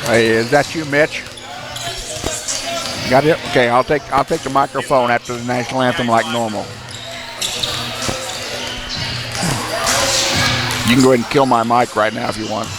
Hey, is that you, Mitch? Got it? Okay, I'll take the microphone after the national anthem like normal. You can go ahead and kill my mic right now if you want.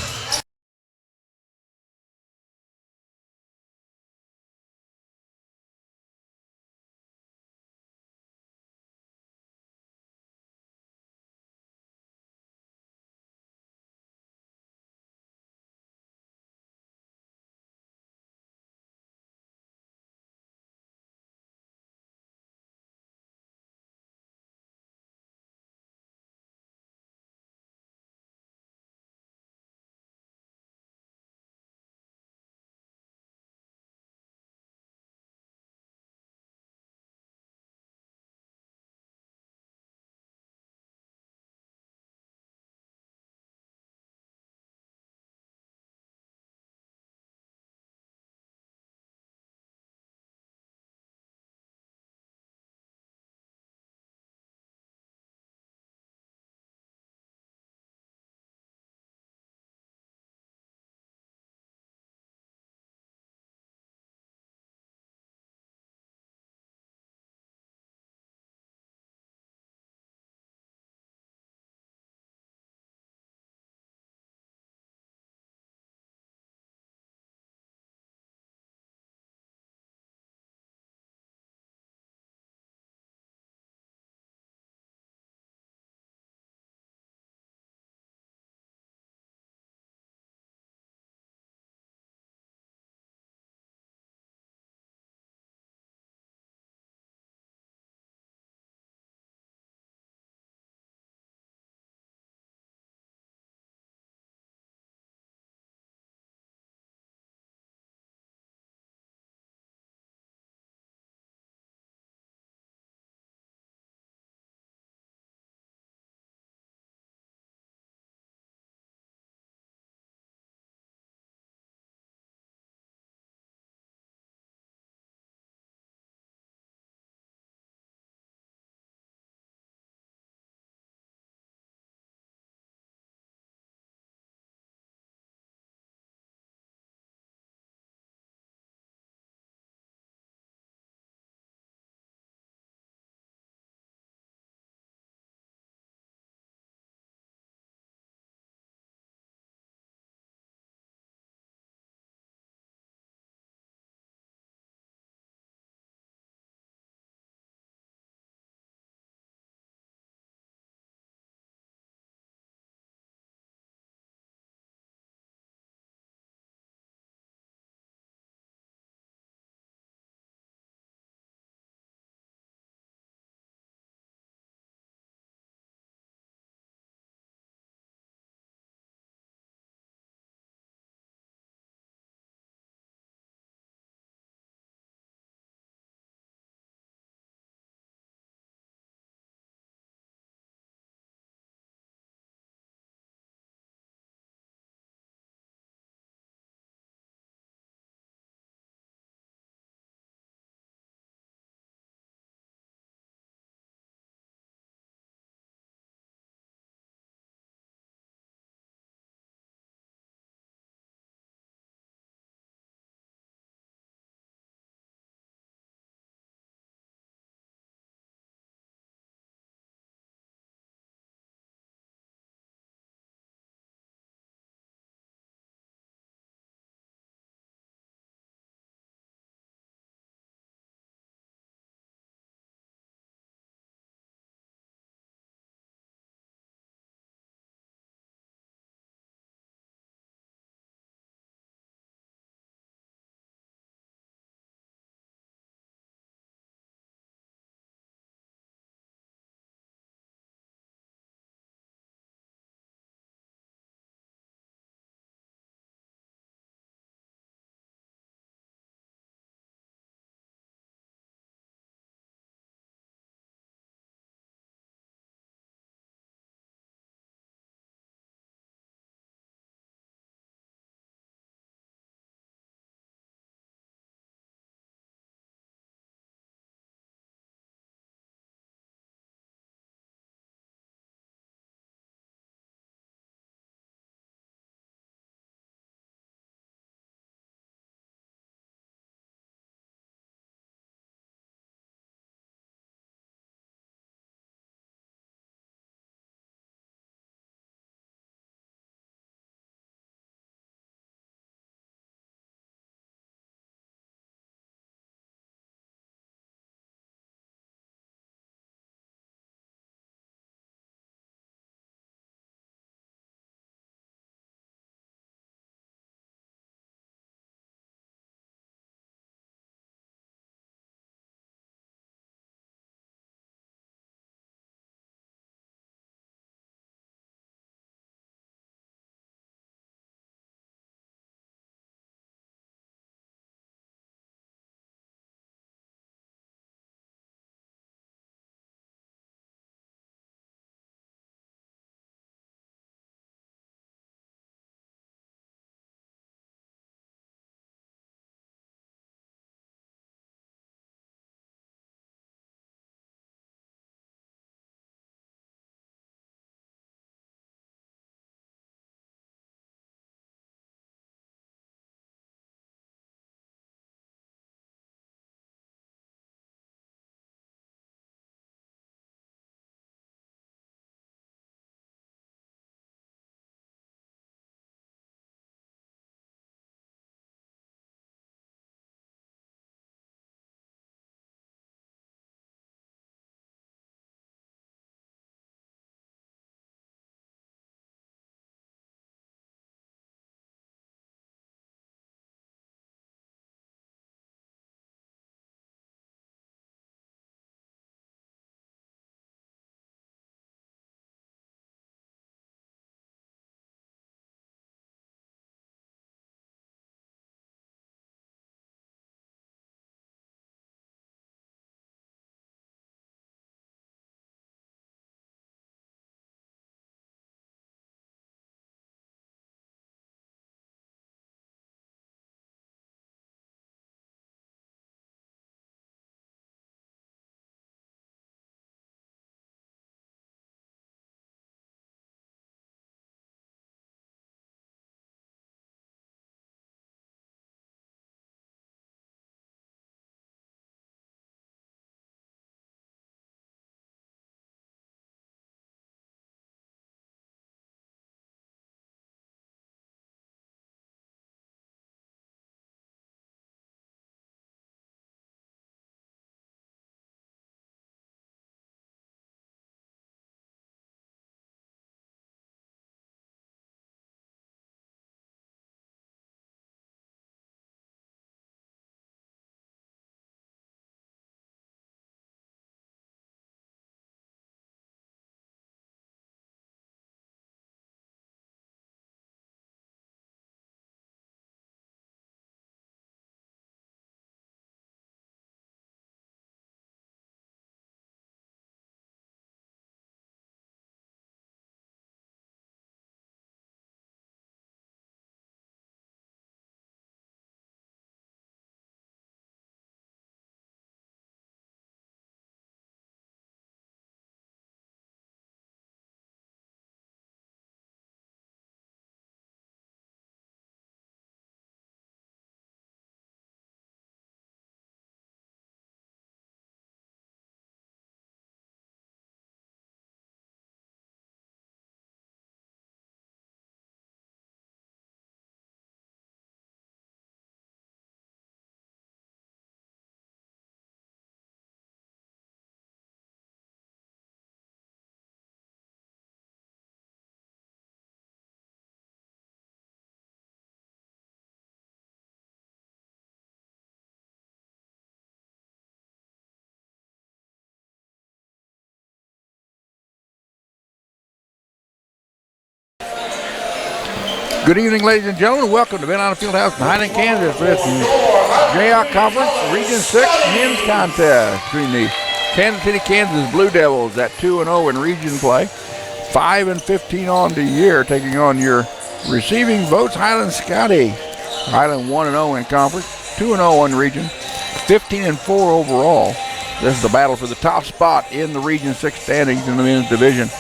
Good evening, ladies and gentlemen. Welcome to Ben on the Fieldhouse in Highland, Kansas for this JR Conference Region 6 men's contest between the Kansas City, Kansas Blue Devils at 2-0 in region play. 5-15 on the year, taking on your receiving votes, Highland Scotty. Highland 1-0 in conference, 2-0 in region, 15-4 overall. This is the battle for the top spot in the Region 6 standings in the men's division.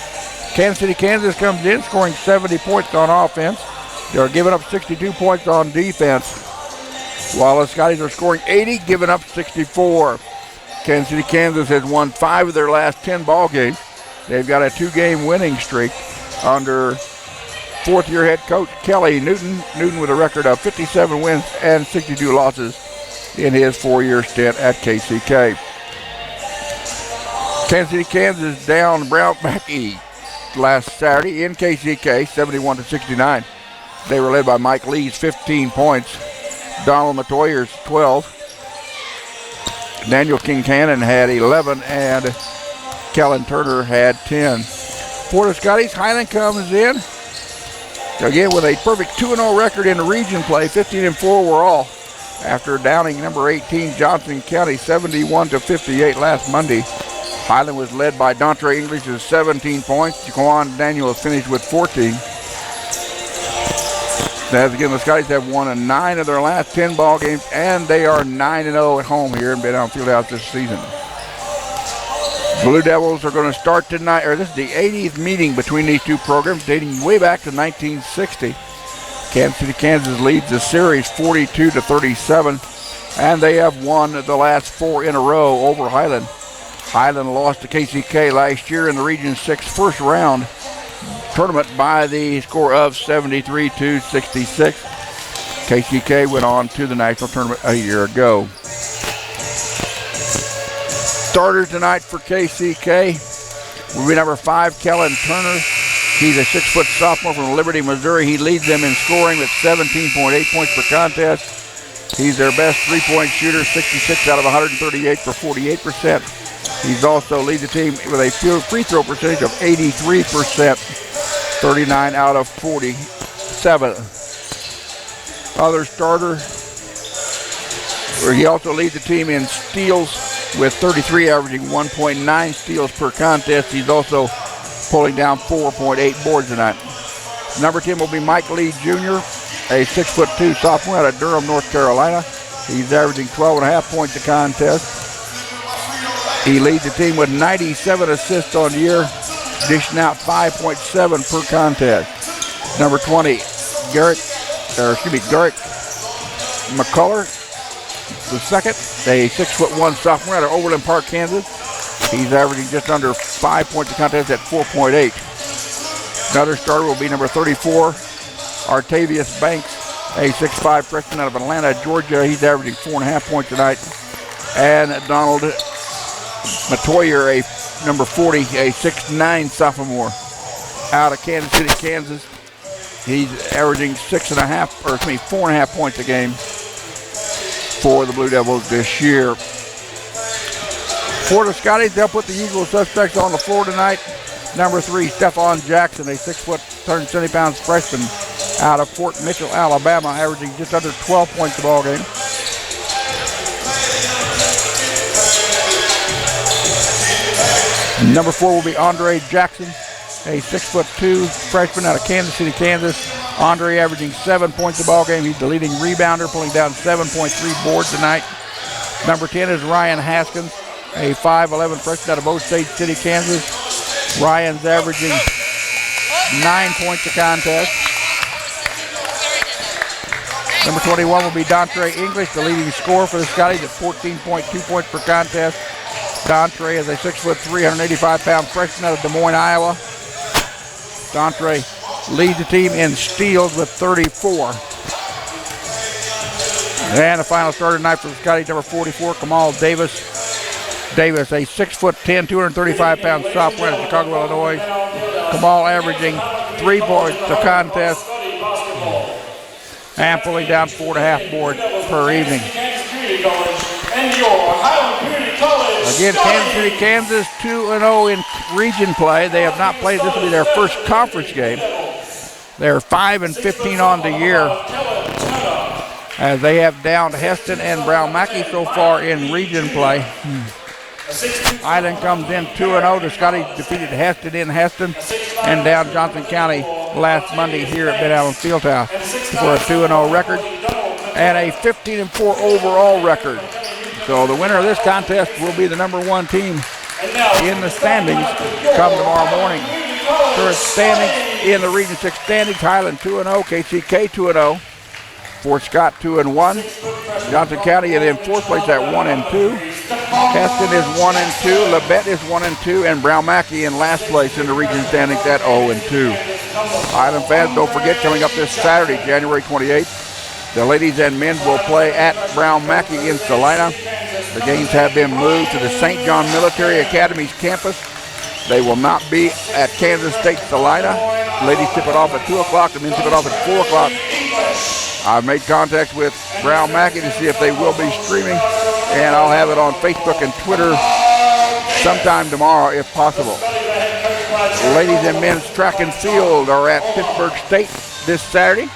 Kansas City, Kansas comes in scoring 70 points on offense. They're giving up 62 points on defense, while the Scotties are scoring 80, giving up 64. Kansas City, Kansas has won 5 of their last 10 ball games. They've got a 2-game winning streak under fourth-year head coach Kelly Newton. Newton with a record of 57 wins and 62 losses in his 4-year stint at KCK. Kansas City, Kansas down Brown Mackey last Saturday in KCK, 71-69. They were led by Mike Lee's 15 points, Donald Matoyer's 12, Daniel Kincannon had 11, and Kellen Turner had 10. For the Scotties, Highland comes in again with a perfect 2-0 record in the region play, 15-4 overall, after downing number 18 Johnson County 71-58 last Monday. Highland was led by Dontre English with 17 points. Jaquan Daniel finished with 14. As again, the Scotties have won 9 of their last 10 ball games, and they are 9-0 at home here in Bed-Down Fieldhouse this season. Blue Devils are going to start tonight, or this is the 80th meeting between these two programs, dating way back to 1960. Kansas City, Kansas leads the series 42-37, and they have won the last 4 in a row over Highland. Highland lost to KCK last year in the Region 6 first round tournament by the score of 73-66. KCK went on to the national tournament a year ago. Starters tonight for KCK will be number 5, Kellen Turner. He's a 6-foot sophomore from Liberty, Missouri. He leads them in scoring with 17.8 points per contest. He's their best three-point shooter, 66 out of 138 for 48%. He's also lead the team with a free throw percentage of 83%, 39 out of 47. Other starter, where he also leads the team in steals with 33, averaging 1.9 steals per contest. He's also pulling down 4.8 boards tonight. Number 10 will be Mike Lee Jr., a 6'2" sophomore out of Durham, North Carolina. He's averaging 12.5 points a contest. He leads the team with 97 assists on the year, dishing out 5.7 per contest. Number 20, Garrett McCullough, the second, a 6'1" sophomore out of Overland Park, Kansas. He's averaging just under 5 points a contest at 4.8. Another starter will be number 34, Artavius Banks, a 6'5" freshman out of Atlanta, Georgia. He's averaging 4.5 points tonight. And Donald Matoyer, a number 40, a 6'9" sophomore out of Kansas City, Kansas. He's averaging 4.5 points a game for the Blue Devils this year. For the Scotties, they'll put the usual suspects on the floor tonight. Number 3, Stephon Jackson, a 6'2" freshman out of Fort Mitchell, Alabama, averaging just under 12 points a ball game. Number 4 will be Andre Jackson, a 6'2" freshman out of Kansas City, Kansas. Andre averaging 7 points a ball game. He's the leading rebounder, pulling down 7.3 boards tonight. Number 10 is Ryan Haskins, a 5'11" freshman out of Osage City, Kansas. Ryan's averaging 9 points a contest. Number 21 will be Dontre English, the leading scorer for the Scotties at 14.2 points per contest. Dontre is a 6'3", 185-pound freshman out of Des Moines, Iowa. Dontre leads the team in steals with 34. And the final starter tonight for the Scotties, number 44, Kamal Davis. Davis, a 6'10", 235-pound sophomore out of Chicago, Illinois. Kamal averaging 3 points a contest and pulling down 4.5 boards per evening. Again, Kansas City, Kansas 2-0 in region play. They have not played. This will be their first conference game. They're 5-15 on the year, as they have downed Heston and Brown Mackey so far in region play. Highland comes in 2-0. The Scotties defeated Heston in Heston and down Johnson County last Monday here at Ben Allen Fieldhouse for a 2-0 record and a 15-4 overall record. So the winner of this contest will be the #1 team in the standings come tomorrow morning. Current standings in the Region 6 standings: Highland 2-0, KCK 2-0, Fort Scott 2-1, Johnson County is in 4th place at 1-2, Heston is 1-2, Labette is 1-2, and Brown Mackey in last place in the region standings at 0-2. Highland fans, don't forget, coming up this Saturday, January 28th, the ladies and men will play at Brown Mackey in Salina. The games have been moved to the St. John Military Academy's campus. They will not be at Kansas State Salina. Ladies tip it off at 2 o'clock, the men tip it off at 4 o'clock. I've made contact with Brown Mackey to see if they will be streaming, and I'll have it on Facebook and Twitter sometime tomorrow if possible. Ladies and men's track and field are at Pittsburgh State this Saturday.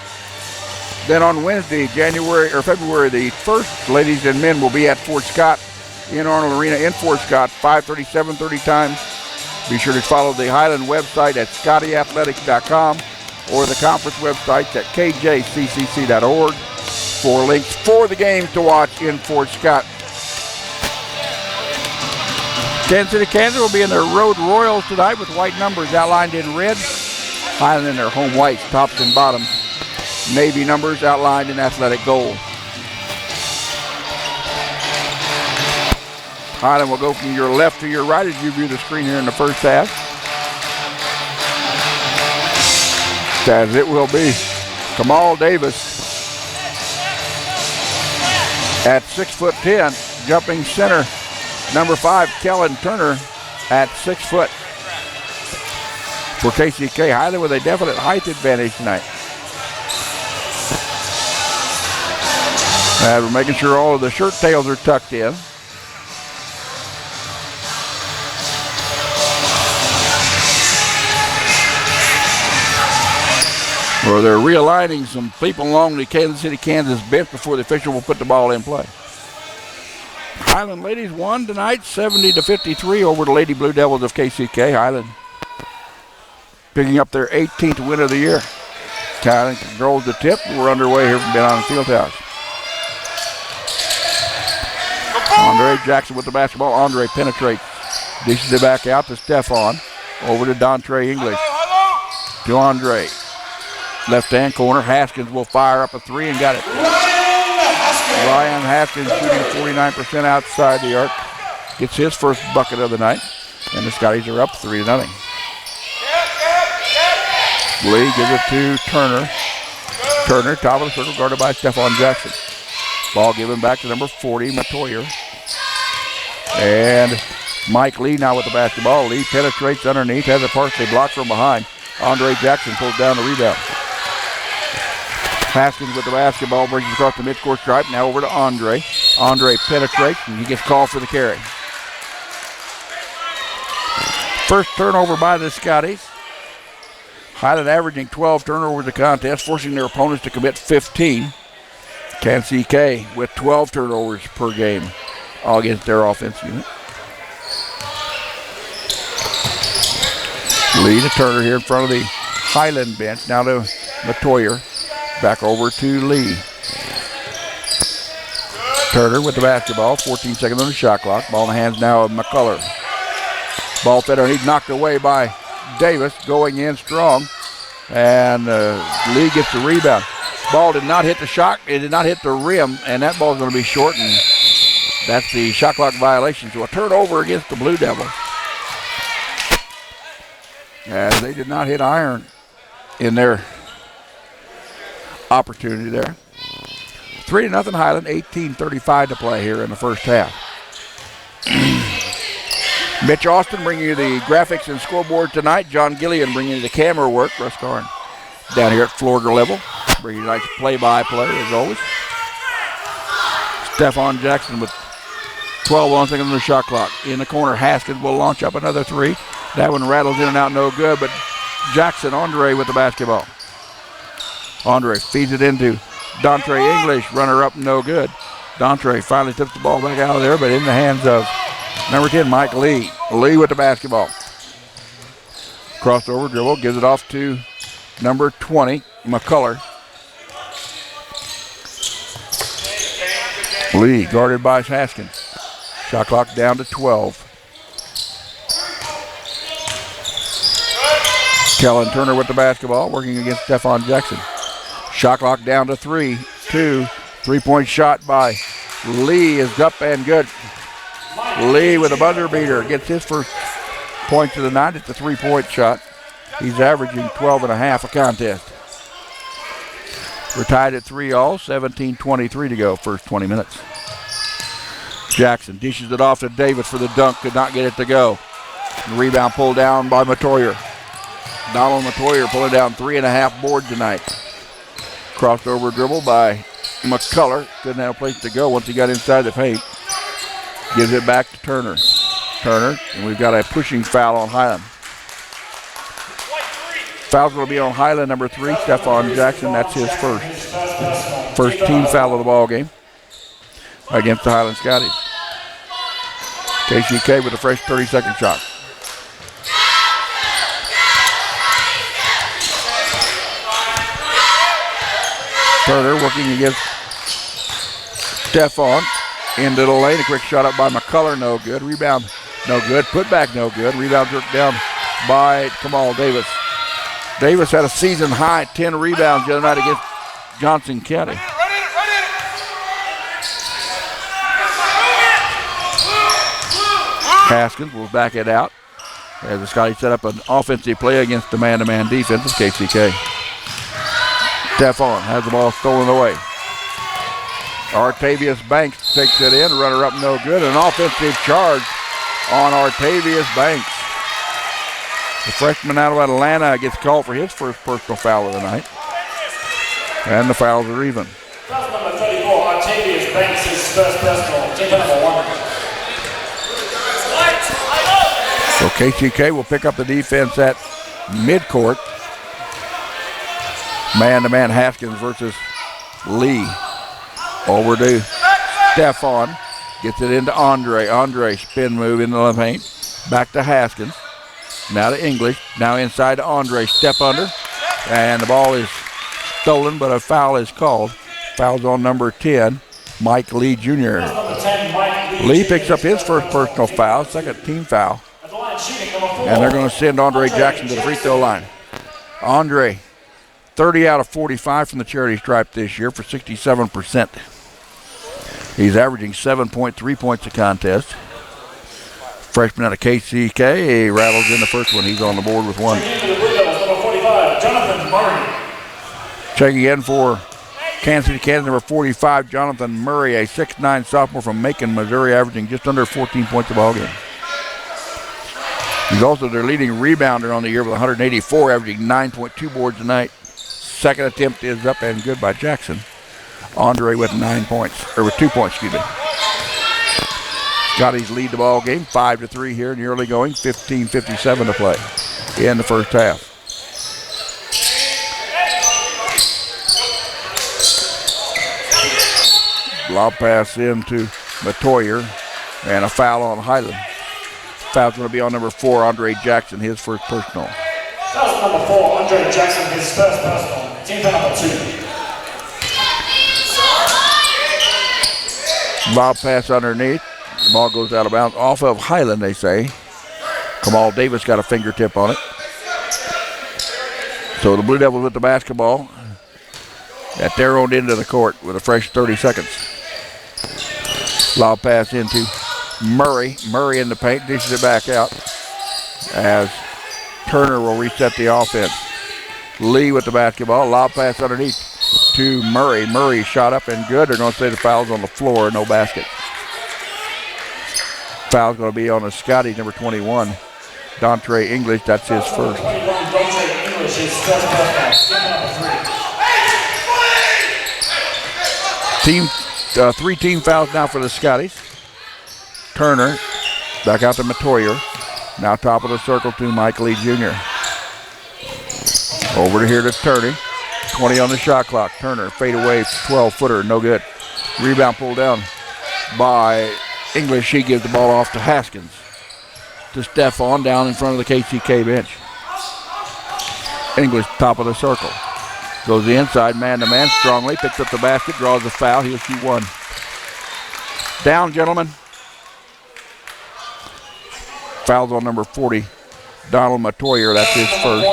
Then on Wednesday, February the 1st, ladies and men will be at Fort Scott in Arnold Arena in Fort Scott, 5:30, 7:30 times. Be sure to follow the Highland website at scottyathletics.com or the conference website at kjccc.org for links for the game to watch in Fort Scott. Kansas City, Kansas will be in their Road Royals tonight with white numbers outlined in red. Highland in their home whites, tops and bottoms. Navy numbers outlined in athletic gold. Highland will go from your left to your right as you view the screen here in the first half. As it will be Kamal Davis at 6'10", jumping center. Number 5, Kellen Turner at 6 foot. For KCK, Highland with a definite height advantage tonight. We're making sure all of the shirt tails are tucked in. Or they're realigning some people along the Kansas City, Kansas bench before the official will put the ball in play. Highland ladies won tonight, 70-53 over the Lady Blue Devils of KCK. Highland picking up their 18th win of the year. Highland controls the tip. We're underway here from Ben Allen Fieldhouse. Andre Jackson with the basketball. Andre penetrates. Dishes it back out to Stefan. Over to Dontre English. To Andre. Left-hand corner. Haskins will fire up a 3 and got it. Ryan Haskins shooting 49% outside the arc. Gets his first bucket of the night. And the Scotties are up 3-0. Lee gives it to Turner. Turner, top of the circle, guarded by Stefan Jackson. Ball given back to number 40, Matoyer. And Mike Lee now with the basketball. Lee penetrates underneath, has a partially blocked from behind. Andre Jackson pulls down the rebound. Haskins with the basketball, brings it across the midcourt stripe. Now over to Andre. Andre penetrates, and he gets called for the carry. First turnover by the Scotties. Highland averaging 12 turnovers a contest, forcing their opponents to commit 15. KCK with 12 turnovers per game all against their offense unit. Lee to Turner here in front of the Highland bench. Now to Matoyer. Back over to Lee. Turner with the basketball. 14 seconds on the shot clock. Ball in the hands now of McCullough. Ball fed underneath, knocked away by Davis, going in strong. And Lee gets the rebound. Ball did not hit the shot. It did not hit the rim, and that ball is going to be short, and that's the shot clock violation. So a turnover against the Blue Devils. As they did not hit iron in their opportunity there. 3-0 Highland, 18:35 to play here in the first half. Mitch Austin bringing you the graphics and scoreboard tonight. John Gillian bringing you the camera work. Russ Karn down here at Florida level. Bringing you nice play-by-play as always. Stefan Jackson with 12 seconds on the shot clock. In the corner, Haskins will launch up another 3. That one rattles in and out, no good, but Jackson, Andre with the basketball. Andre feeds it into Dontre English, runner up, no good. Dontre finally tips the ball back out of there, but in the hands of number 10, Mike Lee. Lee with the basketball. Crossover dribble, gives it off to number 20, McCullough. Lee guarded by Haskins. Shot clock down to 12. Kellen Turner with the basketball, working against Stephon Jackson. Shot clock down to 3. 2. Three-point shot by Lee is up and good. Lee with a buzzer beater gets his first points of the night. It's a three-point shot. He's averaging 12 and a half a contest. We're tied at 3-all, 17:23 to go, first 20 minutes. Jackson dishes it off to Davis for the dunk, could not get it to go. The rebound pulled down by Matoyer. Donald Matoyer pulling down 3.5 boards tonight. Crossover dribble by McCullough. Couldn't have a place to go once he got inside the paint. Gives it back to Turner. Turner, and we've got a pushing foul on Highland. Foul's going to be on Highland, number 3, Stephon Jackson. That's his first team foul of the ball game against the Highland Scotties. KCK with a fresh 30-second shot. Turner working against Stephon into the lane. A quick shot up by McCullough, no good. Rebound, no good. Put back, no good. Rebound jerked down by Kamal Davis. Davis had a season high 10 rebounds the other night against Johnson County. Haskins will back it out as the Scotties set up an offensive play against the man-to-man defense of KCK. Stephon has the ball stolen away. Artavius Banks takes it in, runner up, no good. An offensive charge on Artavius Banks. The freshman out of Atlanta gets called for his first personal foul of the night. And the fouls are even. Foul number 34, Artavius Banks, his first personal, team number 1. So KCK will pick up the defense at midcourt. Man-to-man Haskins versus Lee. Overdue. Stephon gets it into Andre. Andre spin move into the paint. Back to Haskins. Now to English. Now inside to Andre. Step under. And the ball is stolen, but a foul is called. Foul's on number 10, Mike Lee Jr. Lee picks up his first personal foul, second team foul. And they're going to send Andre Jackson to the free throw line. Andre, 30 out of 45 from the charity stripe this year for 67%. He's averaging 7.3 points a contest. Freshman out of KCK, he rattles in the first one. He's on the board with one. Checking in for Kansas City, Kansas, number 45, Jonathan Murray, a 6'9 sophomore from Macon, Missouri, averaging just under 14 points a ball game. He's also their leading rebounder on the year with 184, averaging 9.2 boards a night. Second attempt is up and good by Jackson. Andre with 9 points, or with 2 points, excuse me. Scotties lead the ball game, 5-3 here in the early going, 15:57 to play in the first half. Lob pass into Matoyer, and a foul on Highland. Foul's going to be on number 4, Andre Jackson, his first personal. Foul number 4, Andre Jackson, his first personal. Team foul number 2. Lob pass underneath. The ball goes out of bounds off of Highland, they say. Kamal Davis got a fingertip on it. So the Blue Devils with the basketball at their own end of the court with a fresh 30 seconds. Lob pass into Murray. Murray in the paint, dishes it back out as Turner will reset the offense. Lee with the basketball. Lob pass underneath to Murray. Murray shot up and good. They're going to say the foul's on the floor, no basket. Foul's going to be on the Scotty, number 21, Dontre English. That's his first. Three team fouls now for the Scotties. Turner back out to Matoyer. Now top of the circle to Mike Lee Jr. Over to here to 20 on the shot clock. Turner, fade away, 12-footer, no good. Rebound pulled down by English. She gives the ball off to Haskins. To Stefan down in front of the KCK bench. English, top of the circle. Goes the inside, man-to-man, strongly. Picks up the basket, draws a foul. He'll shoot one. Down, gentlemen. Foul's on number 40. Donald Matoyer, that's his first.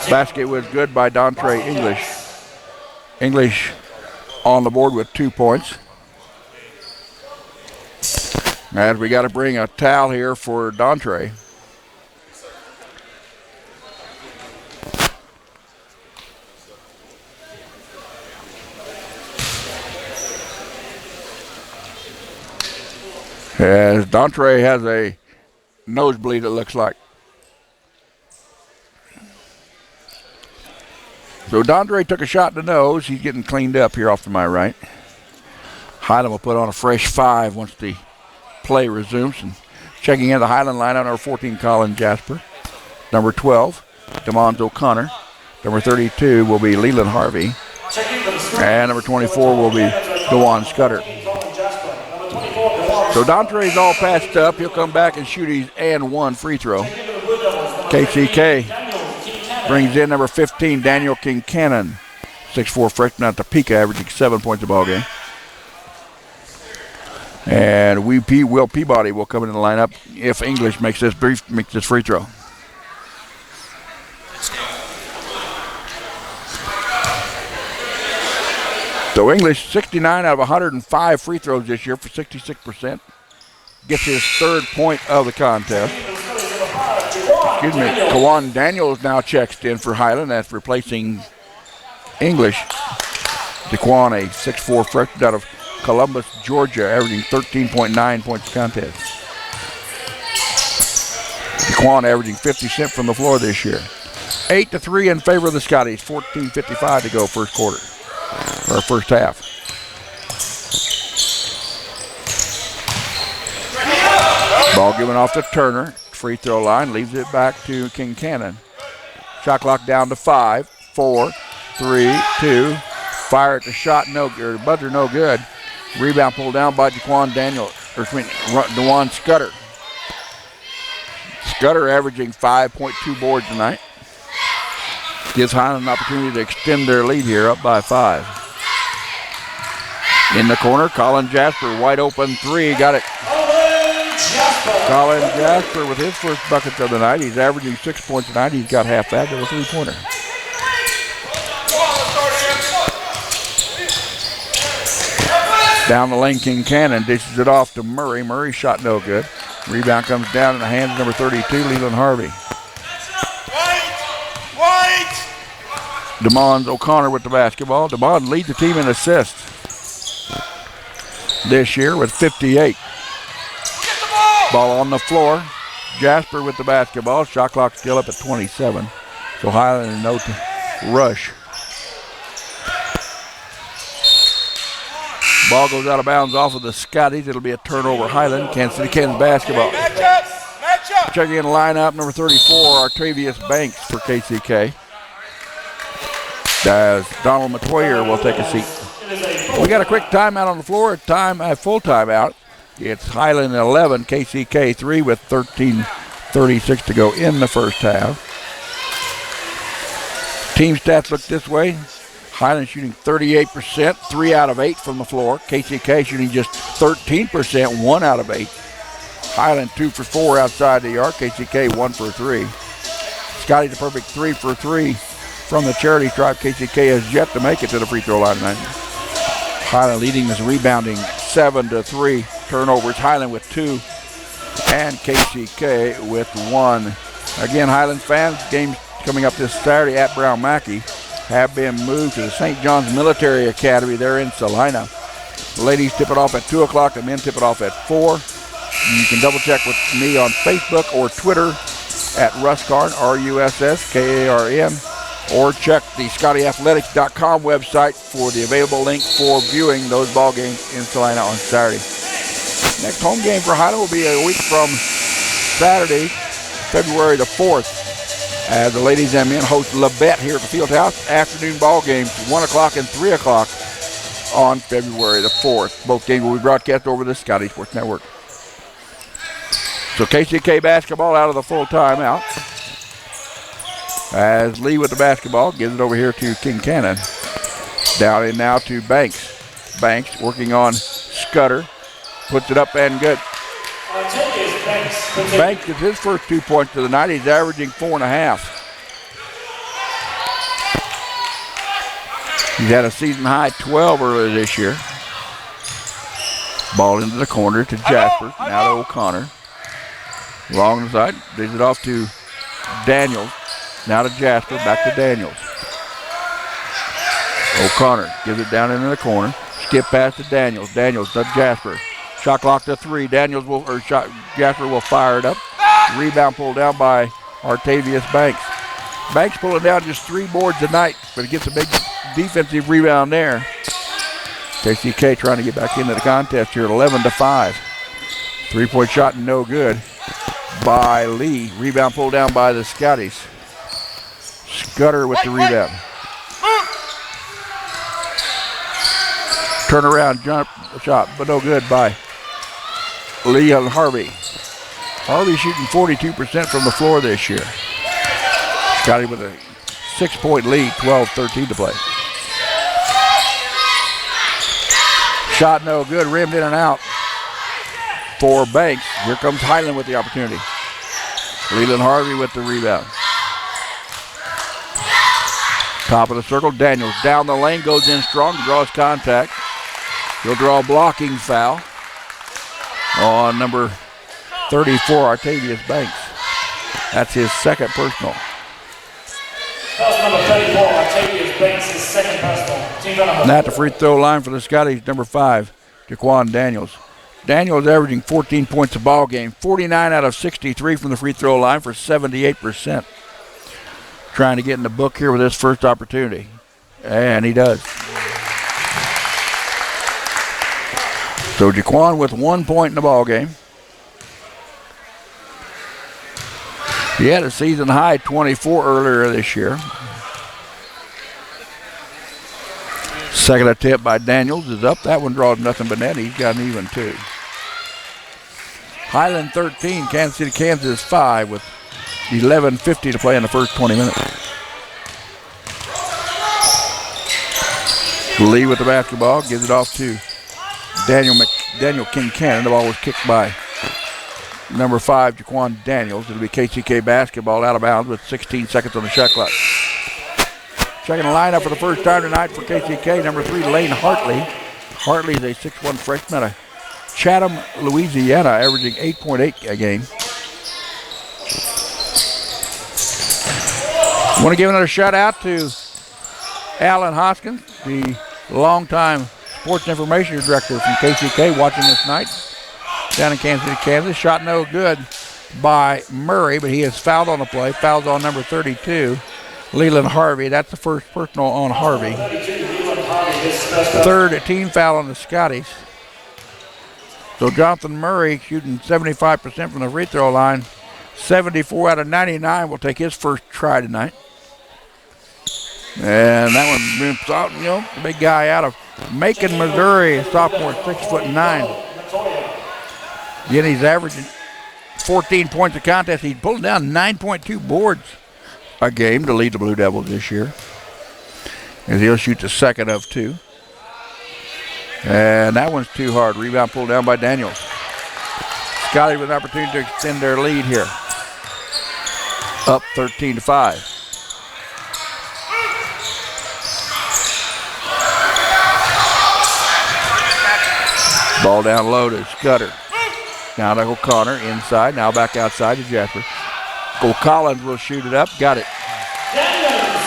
Basket was good by Dontre English. English on the board with 2 points. And we got to bring a towel here for Dontre. As Dontre has a nosebleed, it looks like. So Dontre took a shot in the nose. He's getting cleaned up here off to my right. Highland will put on a fresh 5 once the play resumes. And checking in the Highland lineup, number 14, Colin Jasper. Number 12, DeMond O'Connor. Number 32 will be Leland Harvey. And number 24 will be Dewan Scudder. So Dontre's all patched up. He'll come back and shoot his and 1 free throw. KCK brings in number 15, Daniel Kincannon. 6'4" freshman out of Topeka, averaging 7 points a ball game. And Will Peabody will come into the lineup if English makes this free throw. So English, 69 out of 105 free throws this year for 66%. Gets his 3rd point of the contest. Excuse me. Kawan Daniels now checks in for Highland. That's replacing English. DeQuan, a 6'4" freshman out of Columbus, Georgia, averaging 13.9 points a contest. DeQuan averaging 50 cents from the floor this year. 8-3 in favor of the Scotties. 14:55 to go first quarter. Or first half. Ball given off to Turner. Free throw line. Leaves it back to Kincannon. Shot clock down to 5, 4, 3, 2. Fire at the shot, no good. Buzzer, no good. Rebound pulled down by Jaquan Daniel. Dewan Scudder. Scudder averaging 5.2 boards tonight. Gives Highland an opportunity to extend their lead here, up by 5. In the corner, Colin Jasper, wide open 3, got it. Colin Jasper with his first bucket of the night. He's averaging 6 points tonight. He's got half that with a 3-pointer. Down the lane, Kincannon dishes it off to Murray. Murray shot no good. Rebound comes down in the hands of number 32, Leland Harvey. DeMond O'Connor with the basketball. DeMond leads the team in assists this year with 58. Ball on the floor. Jasper with the basketball. Shot clock still up at 27. So Highland in no rush. Ball goes out of bounds off of the Scotties. It'll be a turnover. Highland, Kansas City Kansas basketball. Checking in the lineup, number 34, Artavius Banks for KCK. As Donald Matoyer will take a seat. We got a quick timeout on the floor. A full timeout. It's Highland 11, KCK 3 with 13:36 to go in the first half. Team stats look this way. Highland shooting 38%, 3 out of 8 from the floor. KCK shooting just 13%, 1 out of 8. Highland 2 for 4 outside the arc. KCK 1 for 3. Scotty the perfect 3 for 3 from the charity stripe. KCK has yet to make it to the free throw line tonight. Highland leading this rebounding 7-3. Turnovers, Highland with 2 and KCK with 1. Again, Highland fans, games coming up this Saturday at Brown Mackey have been moved to the St. John's Military Academy there in Salina. The ladies tip it off at 2 o'clock, the men tip it off at 4. You can double check with me on Facebook or Twitter at Ruskarn, RUSSKARN, or check the ScottyAthletics.com website for the available link for viewing those ball games in Salina on Saturday. Next home game for Highland will be a week from Saturday, February the 4th, as the ladies and men host Labette here at the Fieldhouse. Afternoon ball games, 1 o'clock and 3 o'clock on February the 4th. Both games will be broadcast over the Scotty Sports Network. So KCK basketball out of the full timeout. As Lee with the basketball gives it over here to Kincannon. Down in now to Banks. Banks working on Scudder. Puts it up and good. Banks gets his first 2 points of the night. He's averaging 4.5. He's had a season high 12 earlier this year. Ball into the corner to Jasper. Now to O'Connor. Long the side. Digs it off to Daniels. Now to Jasper. Back to Daniels. O'Connor gives it down into the corner. Skip pass to Daniels. Daniels to Jasper. Shot clock to 3. Jasper will fire it up. Rebound pulled down by Artavius Banks. Banks pulling down just 3 boards tonight, but he gets a big defensive rebound there. KCK trying to get back into the contest here at 11-5. 3-point shot no good by Lee. Rebound pulled down by the Scotties. Scudder with the rebound. Turnaround jump shot, but no good by Lee and Harvey. Harvey shooting 42% from the floor this year. Scotty with a 6-point lead, 12-13 to play. Shot no good, rimmed in and out for Banks. Here comes Highland with the opportunity. Leland Harvey with the rebound. Top of the circle, Daniels down the lane, goes in strong, draws contact. He'll draw a blocking foul on number 34, Artavius Banks. That's his second personal. That's number 34, Artavius Banks, his second personal. And at the free throw line for the Scotties, number 5, Jaquan Daniels. Daniels averaging 14 points a ball game, 49 out of 63 from the free throw line for 78%. Trying to get in the book here with his first opportunity. And he does. So Jaquan with 1 point in the ball game. He had a season high 24 earlier this year. Second attempt by Daniels is up. That one draws nothing but net. He's got an even 2. Highland 13, Kansas City, Kansas 5 with 11:50 to play in the first 20 minutes. Lee with the basketball, gives it off to Daniel Kincannon. The ball was kicked by number 5, Jaquan Daniels. It'll be KCK basketball out of bounds with 16 seconds on the shot clock. Checking the lineup for the first time tonight for KCK, number 3, Lane Hartley. Hartley is a 6'1 freshman out of Chatham, Louisiana, averaging 8.8 a game. I want to give another shout out to Alan Hoskins, the longtime sports information director from KCK, watching this night down in Kansas City, Kansas. Shot no good by Murray, but he is fouled on the play. Fouls on number 32, Leland Harvey. That's the first personal on Harvey. Third team foul on the Scotties. So Jonathan Murray shooting 75% from the free throw line. 74 out of 99 will take his first try tonight. And that one moves out, the big guy out of Macon, Missouri, sophomore, 6'9". Again, he's averaging 14 points a contest. He's pulling down 9.2 boards a game to lead the Blue Devils this year. As he'll shoot the second of 2. And that one's too hard. Rebound pulled down by Daniels. Scotty with an opportunity to extend their lead here. Up 13-5. Ball down low to Scudder. Now to O'Connor inside. Now back outside to Jasper. Collins will shoot it up. Got it.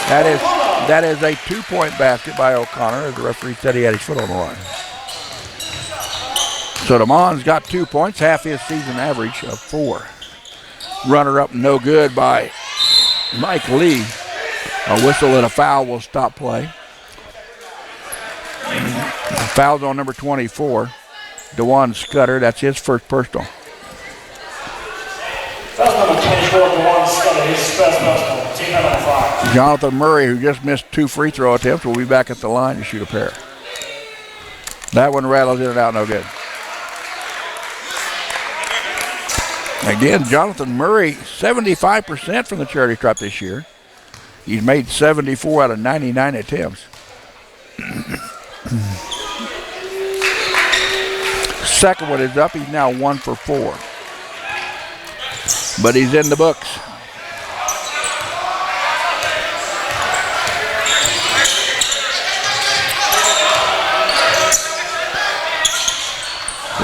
That is a 2-point basket by O'Connor, as the referee said he had his foot on the line. So DeMond's got 2 points, half his season average of 4. Runner up no good by Mike Lee. A whistle and a foul will stop play. Foul's on number 24, DeJuan Scudder. That's his first personal. That's number 24, DeJuan Scudder, his first personal. Team foul number 5. Jonathan Murray, who just missed 2 free throw attempts, will be back at the line to shoot a pair. That one rattles in and out, no good. Again, Jonathan Murray, 75% from the charity stripe this year. He's made 74 out of 99 attempts. Second one is up. He's now 1 for 4. But he's in the books.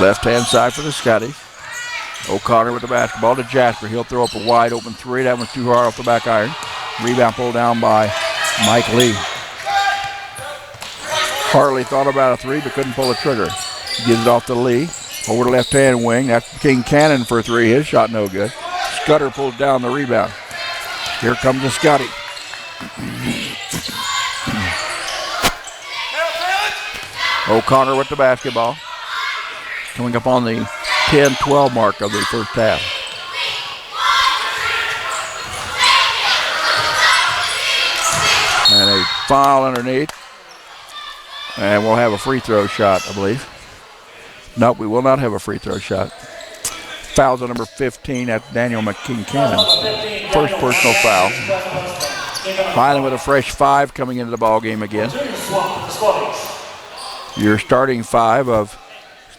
Left-hand side for the Scotties. O'Connor with the basketball to Jasper. He'll throw up a wide open 3. That one's too hard off the back iron. Rebound pulled down by Mike Lee. Hartley thought about a 3 but couldn't pull the trigger. Gives it off to Lee. Over the left-hand wing. That's King Cannon for a 3. His shot no good. Scudder pulls down the rebound. Here comes the Scotty. O'Connor with the basketball. Coming up on the 10-12 mark of the first half. And a foul underneath. And we'll have a free throw shot, I believe. Nope, we will not have a free throw shot. Foul's on number 15. That's Daniel McKinnon. First personal foul. Highland with a fresh 5 coming into the ball game again. Your starting 5 of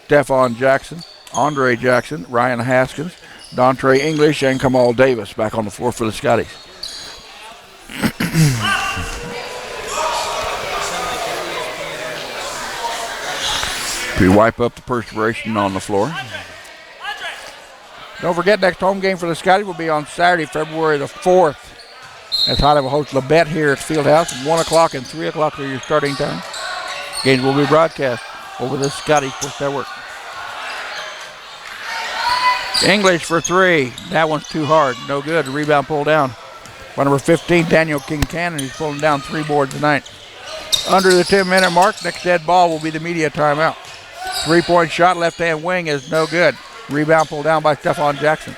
Stephon Jackson, Andre Jackson, Ryan Haskins, Dontre English, and Kamal Davis back on the floor for the Scotties. We wipe up the perspiration on the floor. Don't forget, next home game for the Scotties will be on Saturday, February the 4th. As Highland will host Labette here at Fieldhouse. 1 o'clock and 3 o'clock are your starting time. Games will be broadcast over the Scotties Sports Network. English for 3. That one's too hard. No good. Rebound pulled down by number 15, Daniel Kincannon, who's pulling down 3 boards tonight. Under the 10-minute mark, next dead ball will be the media timeout. 3-point shot, left-hand wing is no good. Rebound pulled down by Stephon Jackson.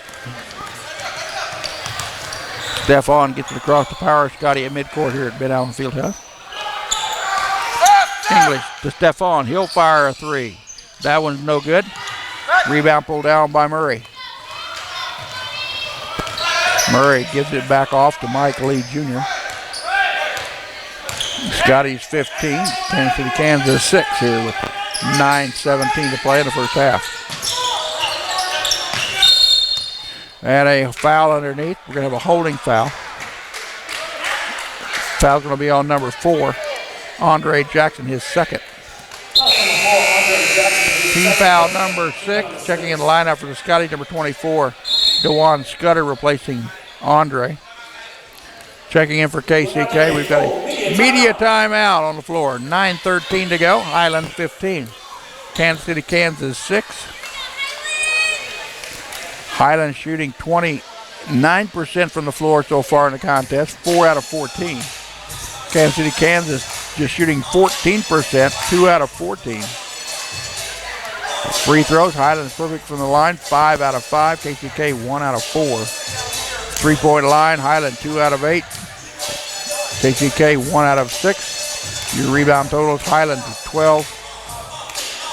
Stephon gets it across the power Scotty at midcourt here at Ben Allen Fieldhouse. English to Stephon. He'll fire a 3. That one's no good. Rebound pulled down by Murray. Murray gives it back off to Mike Lee Jr. Scotty's 15. Kansas City, Kansas 6 here with 9:17 to play in the first half. And a foul underneath. We're going to have a holding foul. Foul's going to be on number 4, Andre Jackson, his second. Team foul number 6. Checking in the lineup for the Scotties, number 24, DeJuan Scudder replacing Andre. Checking in for KCK, we've got a media timeout on the floor. 9:13 to go. Highland 15. Kansas City, Kansas 6. Highland shooting 29% from the floor so far in the contest, 4 out of 14. Kansas City, Kansas just shooting 14%, 2 out of 14. Free throws, Highland's perfect from the line, 5 out of 5. KCK 1 out of 4. 3-point line, Highland 2 out of 8. KCK 1 out of 6. Your rebound totals, Highland is 12.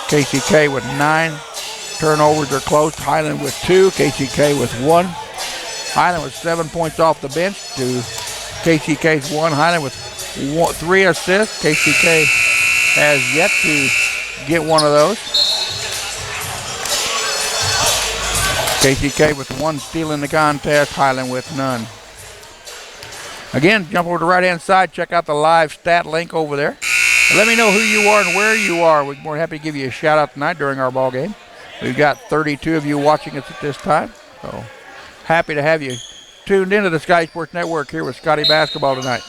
KCK with 9. Turnovers are close. Highland with 2. KCK with 1. Highland with 7 points off the bench to KCK's 1. Highland with 3 assists. KCK has yet to get one of those. KCK with 1 steal in the contest. Highland with none. Again, jump over to the right-hand side. Check out the live stat link over there. And let me know who you are and where you are. We're more happy to give you a shout-out tonight during our ball game. We've got 32 of you watching us at this time. So happy to have you tuned into the Scotty Sports Network here with Scotty basketball tonight.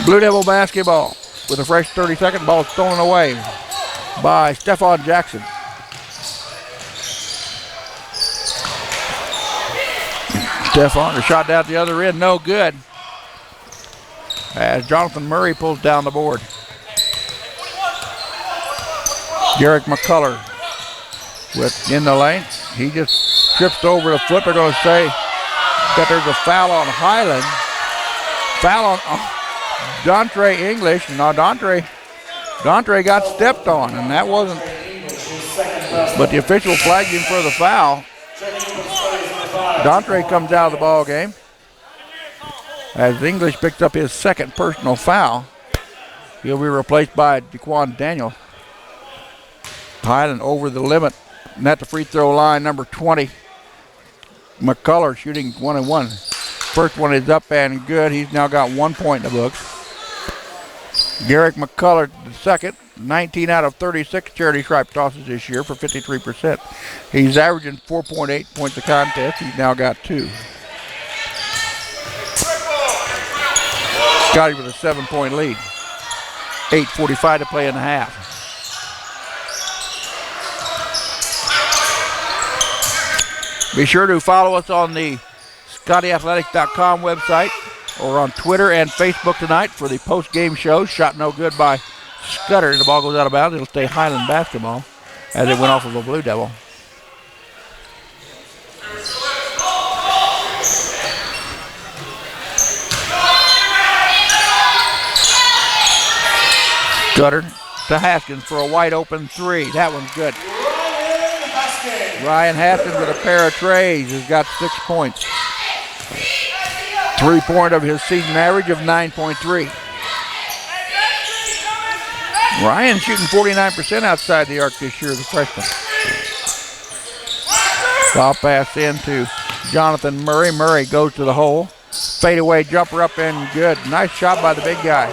Blue Devil basketball with a fresh 30-second ball stolen away by Stephon Jackson. Stephon, the shot down at the other end, no good. As Jonathan Murray pulls down the board. Garrick McCullough in the lane. He just trips over the foot. They're going to say that there's a foul on Highland. Foul on Dontre English. Now Dontre got stepped on, and that wasn't. But the official flagged him for the foul. Dontre comes out of the ball game as English picks up his second personal foul. He'll be replaced by Daquan Daniel. Highland over the limit. And at the free throw line, number 20, McCullough shooting 1 and 1. First one is up and good. He's now got 1 point in the books. Garrick McCullough, the second, 19 out of 36 charity stripe tosses this year for 53%. He's averaging 4.8 points a contest. He's now got 2. Scotty with a 7-point lead. 8:45 to play in the half. Be sure to follow us on the ScottyAthletics.com website or on Twitter and Facebook tonight for the post-game show. Shot no good by Scudder. The ball goes out of bounds. It'll stay Highland basketball as it went off of a Blue Devil. Scudder to Haskins for a wide open 3. That one's good. Ryan Haskins with a pair of trays has got 6 points. 3-point of his season average of 9.3. Ryan shooting 49% outside the arc this year, the freshman. Foul pass into Jonathan Murray. Murray goes to the hole. Fadeaway jumper up and good. Nice shot by the big guy.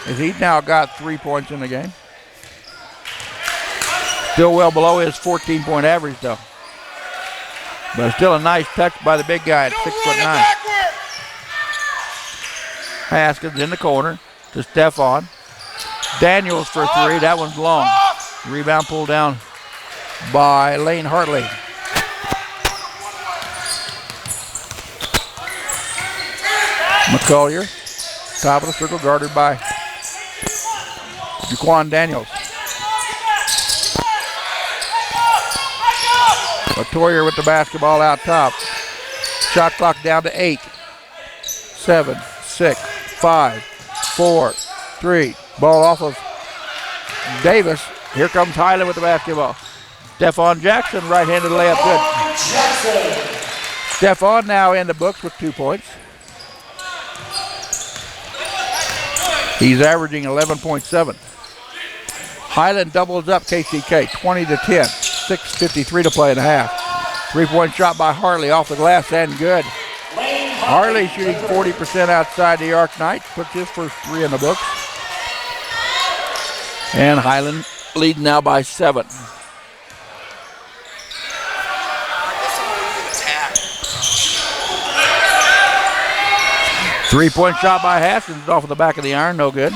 As he's now got 3 points in the game. Still well below his 14-point average, though. But still a nice touch by the big guy at 6'9". Haskins in the corner to Stephon. Daniels for 3. That one's long. Rebound pulled down by Lane Hartley. McCullough, top of the circle, guarded by Daquan Daniels. Latoyer with the basketball out top. Shot clock down to 8. 7, 6, 5, 4, 3. Ball off of Davis. Here comes Highland with the basketball. Stephon Jackson, right-handed layup good. Stephon now in the books with 2 points. He's averaging 11.7. Highland doubles up KCK, 20-10. 6:53 to play in the half. 3-point shot by Hartley off the glass and good. Hartley shooting 40% outside the arc night. Puts his first 3 in the books. And Highland leading now by 7. Three-point shot by Haskins off of the back of the iron, no good.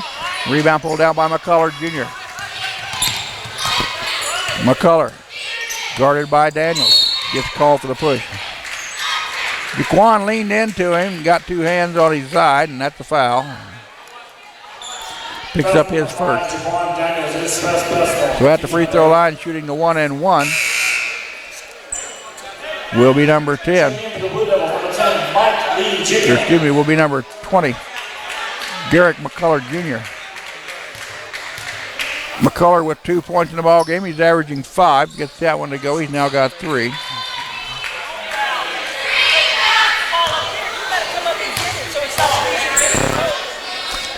Rebound pulled down by McCullough Jr. McCullough, guarded by Daniels, gets called for the push. Daquan leaned into him, got 2 hands on his side, and that's a foul. Picks up his first. So at the free throw line, shooting the 1 and 1 will be number 10. Excuse me, will be number 20, Garrick McCullough Jr. McCullough with 2 points in the ball game. He's averaging 5. Gets that one to go. He's now got 3.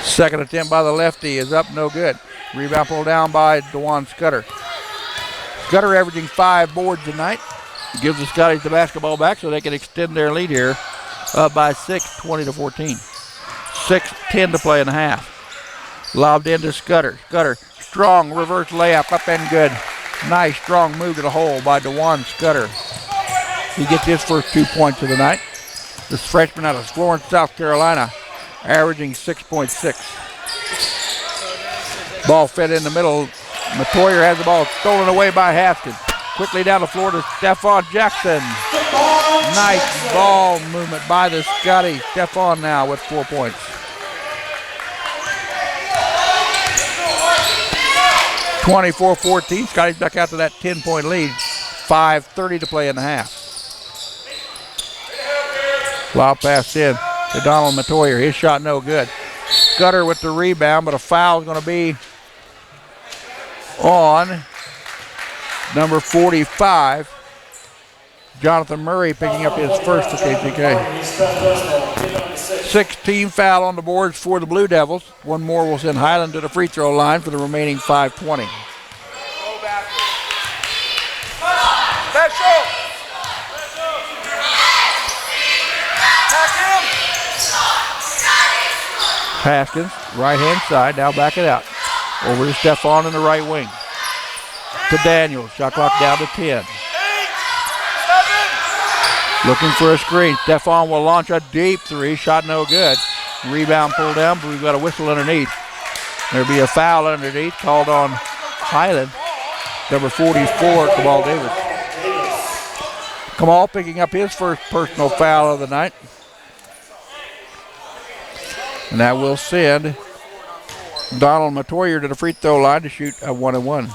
Second attempt by the lefty is up, no good. Rebound pulled down by DeJuan Scudder. Scudder averaging 5 boards tonight. Gives the Scotties the basketball back so they can extend their lead here. Up by 6, 20-14. 6:10 to play in the half. Lobbed into Scudder. Scudder, strong reverse layup, up and good. Nice strong move to the hole by DeJuan Scudder. He gets his first 2 points of the night. This freshman out of Florence, South Carolina, averaging 6.6. Ball fed in the middle. Matoyer has the ball stolen away by Haskins. Quickly down the floor to Stephon Jackson. Nice ball movement by the Scotty. Stephon now with 4 points. (24-14). Scotty's back out to that 10-point lead. 5:30 to play in the half. Lob pass in to Donald Matoyer. His shot no good. Scudder with the rebound, but a foul is going to be on number 45. Jonathan Murray picking up his first for KCK. 16 foul on the boards for the Blue Devils. One more will send Highland to the free throw line for the remaining 5:20. Haskins, right-hand side, now back it out. Over to Stefan in the right wing. To Daniels, shot clock down to 10. Looking for a screen. Stefan will launch a deep three, shot no good. Rebound pulled down, but we've got a whistle underneath. There'll be a foul underneath called on Highland. Number 44, Kamal Davis. Kamal picking up his first personal foul of the night. And that will send Donald Matoyer to the free throw line to shoot a 1-and-1.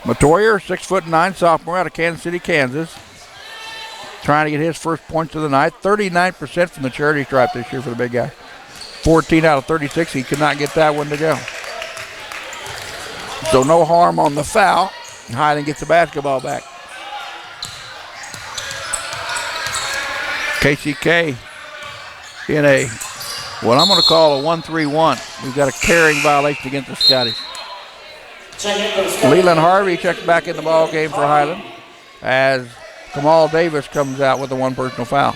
Matoyer, 6'9", sophomore out of Kansas City, Kansas. Trying to get his first points of the night. 39% from the charity stripe this year for the big guy. 14 out of 36. He could not get that one to go. So no harm on the foul. Highland gets the basketball back. KCK in a, what I'm going to call a 1-3-1. We've got a carrying violation against the Scotties. Leland Harvey checks back in the ball game for Highland as Kamal Davis comes out with a one personal foul.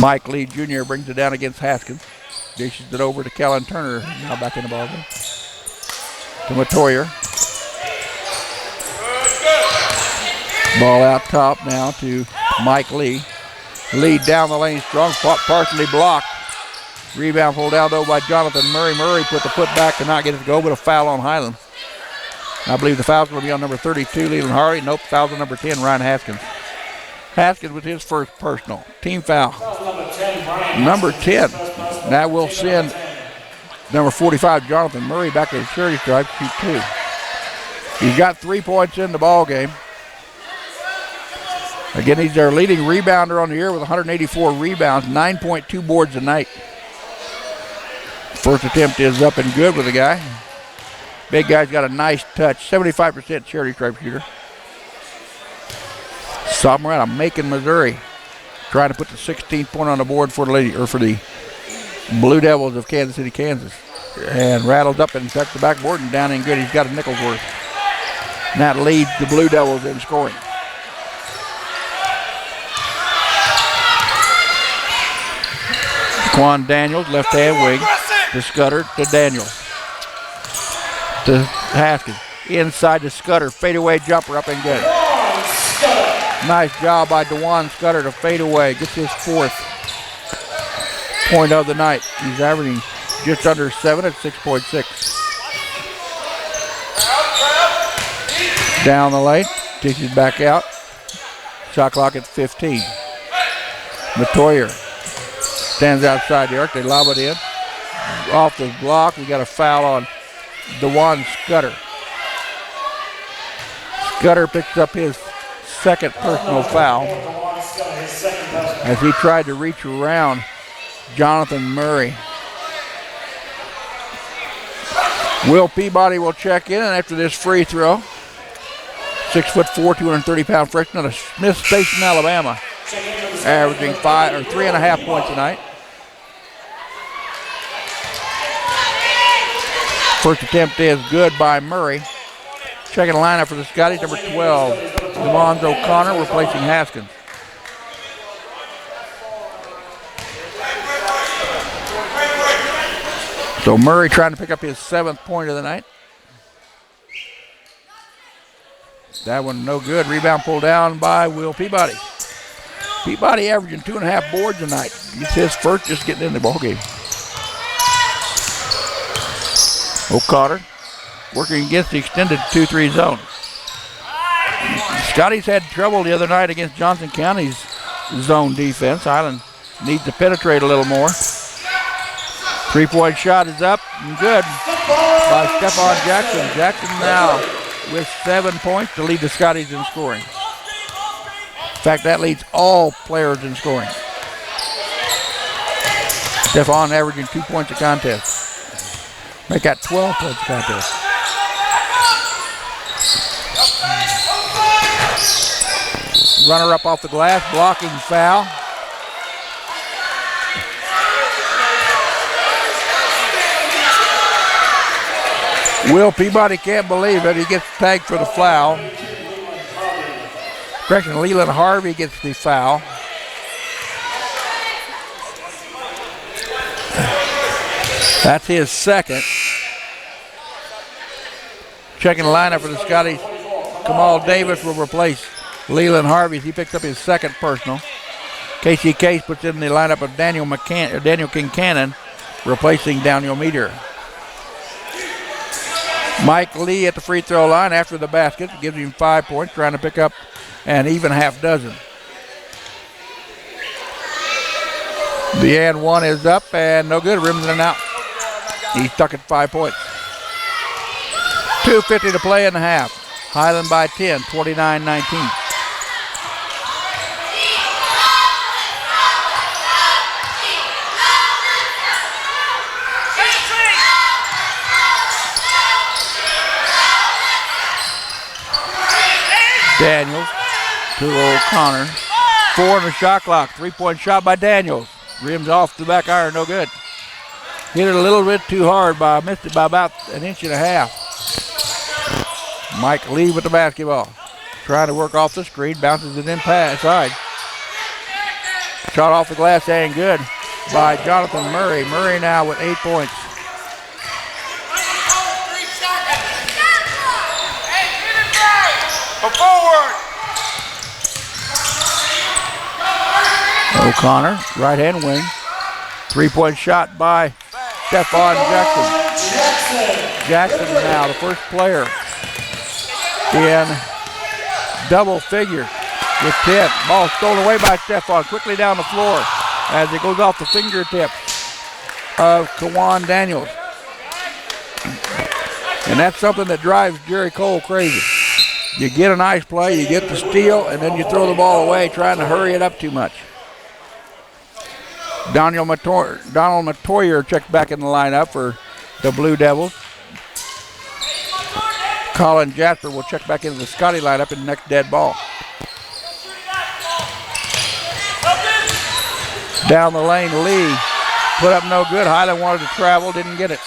Mike Lee Jr. brings it down against Haskins. Dishes it over to Kellen Turner, now back in the ball game. To Matoyer. Ball out top now to Mike Lee. Lead down the lane, strong, partially blocked. Rebound pulled down though by Jonathan Murray. Murray put the foot back to not get it to go, but a foul on Highland. I believe the foul's going to be on number 32, Leland Harvey. Nope, foul's on number 10, Ryan Haskins. Haskins with his first personal. Team foul. Number 10. That will send number 45, Jonathan Murray, back to the charity stripe, shoot two. He's got 3 points in the ball game. Again, he's their leading rebounder on the year with 184 rebounds, 9.2 boards a night. First attempt is up and good with the guy. Big guy's got a nice touch, 75% charity stripe shooter. Sophomore out of Macon, Missouri, trying to put the 16th point on the board for the Blue Devils of Kansas City, Kansas. And rattles up and tucks the backboard and down in good. He's got a nickel's worth. And that leads the Blue Devils in scoring. Quan Daniels, left-hand wing, to Scudder, to Daniels, to Haskins. Inside to Scudder, fadeaway jumper up and good. Nice job by DeJuan Scudder to fade away. Gets his fourth point of the night. He's averaging just under 7 at 6.6. Down the lane, dishes back out. Shot clock at 15. Matoyer stands outside the arc. They lob it in. Off the block, we got a foul on DeJuan Scudder. Scudder picks up his second personal foul as he tried to reach around Jonathan Murray. Will Peabody will check in, and after this free throw, 6'4", 230-pound freshman out of Smith Station, Alabama, averaging 3.5 points tonight. First attempt is good by Murray. Checking the lineup for the Scotties, number 12, Devon O'Connor, replacing Haskins. So Murray trying to pick up his 7th point of the night. That one no good. Rebound pulled down by Will Peabody. Peabody averaging 2.5 boards tonight. Gets his first, just getting in the ball game. O'Connor working against the extended 2-3 zone. Scotties had trouble the other night against Johnson County's zone defense. Highland needs to penetrate a little more. 3-point shot is up and good by Stephon Jackson. Jackson now with 7 points to lead the Scotties in scoring. In fact, that leads all players in scoring. Stefan averaging 2 points a contest. Make that 12 points a contest. Runner up off the glass, blocking foul. Will Peabody can't believe it. He gets tagged for the foul. Correction, Leland Harvey gets the foul. That's his second. Checking the lineup for the Scotties. Kamal Davis will replace Leland Harvey. He picked up his second personal. Casey Case puts in the lineup of Daniel Kincannon, replacing Daniel Meter. Mike Lee at the free throw line after the basket gives him 5 points, trying to pick up an even half dozen. The and one is up and no good. Rims in and out. He's stuck at 5 points. 2:50 to play in the half. Highland by 10, 29-19. Daniels to O'Connor. 4 on the shot clock. 3-point shot by Daniels. Rims off the back iron, no good. Hit it a little bit too hard, missed it by about an inch and a half. Mike Lee with the basketball. Trying to work off the screen, bounces it inside. Shot off the glass and good by Jonathan Murray. Murray now with 8 points. Forward. O'Connor, right hand wing. 3-point shot by Stefan Jackson. Jackson now the first player in double figure with 10. Ball stolen away by Stefan, quickly down the floor as it goes off the fingertips of Kawan Daniels. And that's something that drives Jerry Cole crazy. You get a nice play, you get the steal, and then you throw the ball away trying to hurry it up too much. Donald Matoyer checks back in the lineup for the Blue Devils. Colin Jasper will check back into the Scotty lineup in the next dead ball. Down the lane, Lee put up no good. Highland wanted to travel, didn't get it.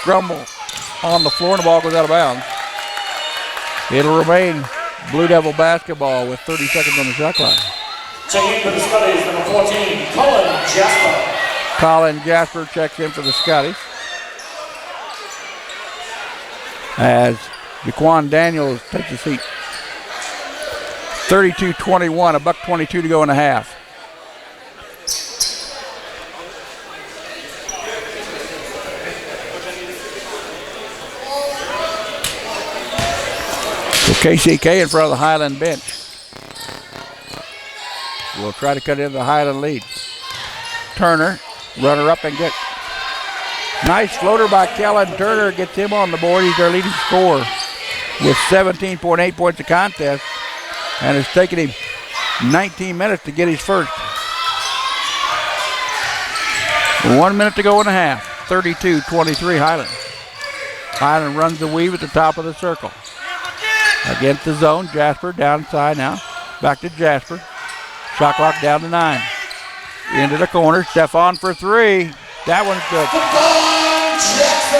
Grumble on the floor, and the ball goes out of bounds. It'll remain Blue Devil basketball with 30 seconds on the shot clock. Checking in for the Scotties, number 14, Colin Jasper. Colin Jasper checks in for the Scotties. As Jaquan Daniels takes a seat. 32-21, a buck 22 to go in the half. So KCK in front of the Highland bench. We'll try to cut into the Highland lead. Turner, runner up and get. Nice floater by Kellen Turner, gets him on the board. He's their leading scorer with 17.8 points a contest, and it's taken him 19 minutes to get his first. 1 minute to go in the half. 32-23 Highland. Highland runs the weave at the top of the circle. Against the zone, Jasper downside now. Back to Jasper. Shot clock down to 9. Into the corner, Stefan for 3. That one's good.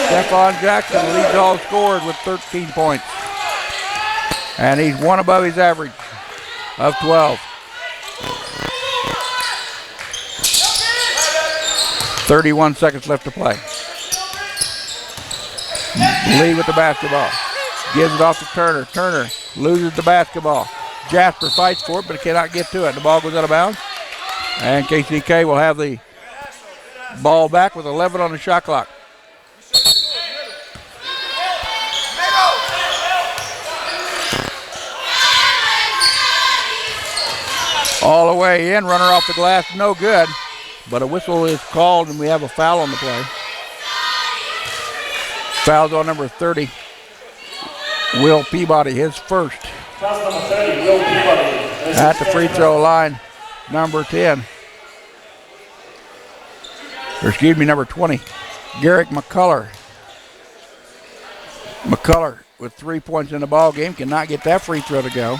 Stefan Jackson leads all scored with 13 points. And he's one above his average of 12. 31 seconds left to play. Lee with the basketball. Gives it off to Turner. Turner loses the basketball. Jasper fights for it, but cannot get to it. The ball goes out of bounds. And KCK will have the ball back with 11 on the shot clock. All the way in, runner off the glass, no good. But a whistle is called and we have a foul on the play. Foul's on number 30. Will Peabody, his first. Foul number 30, Will Peabody. At the free throw line, number 10. Or excuse me, number 20. Garrick McCullough. McCullough with 3 points in the ball game cannot get that free throw to go.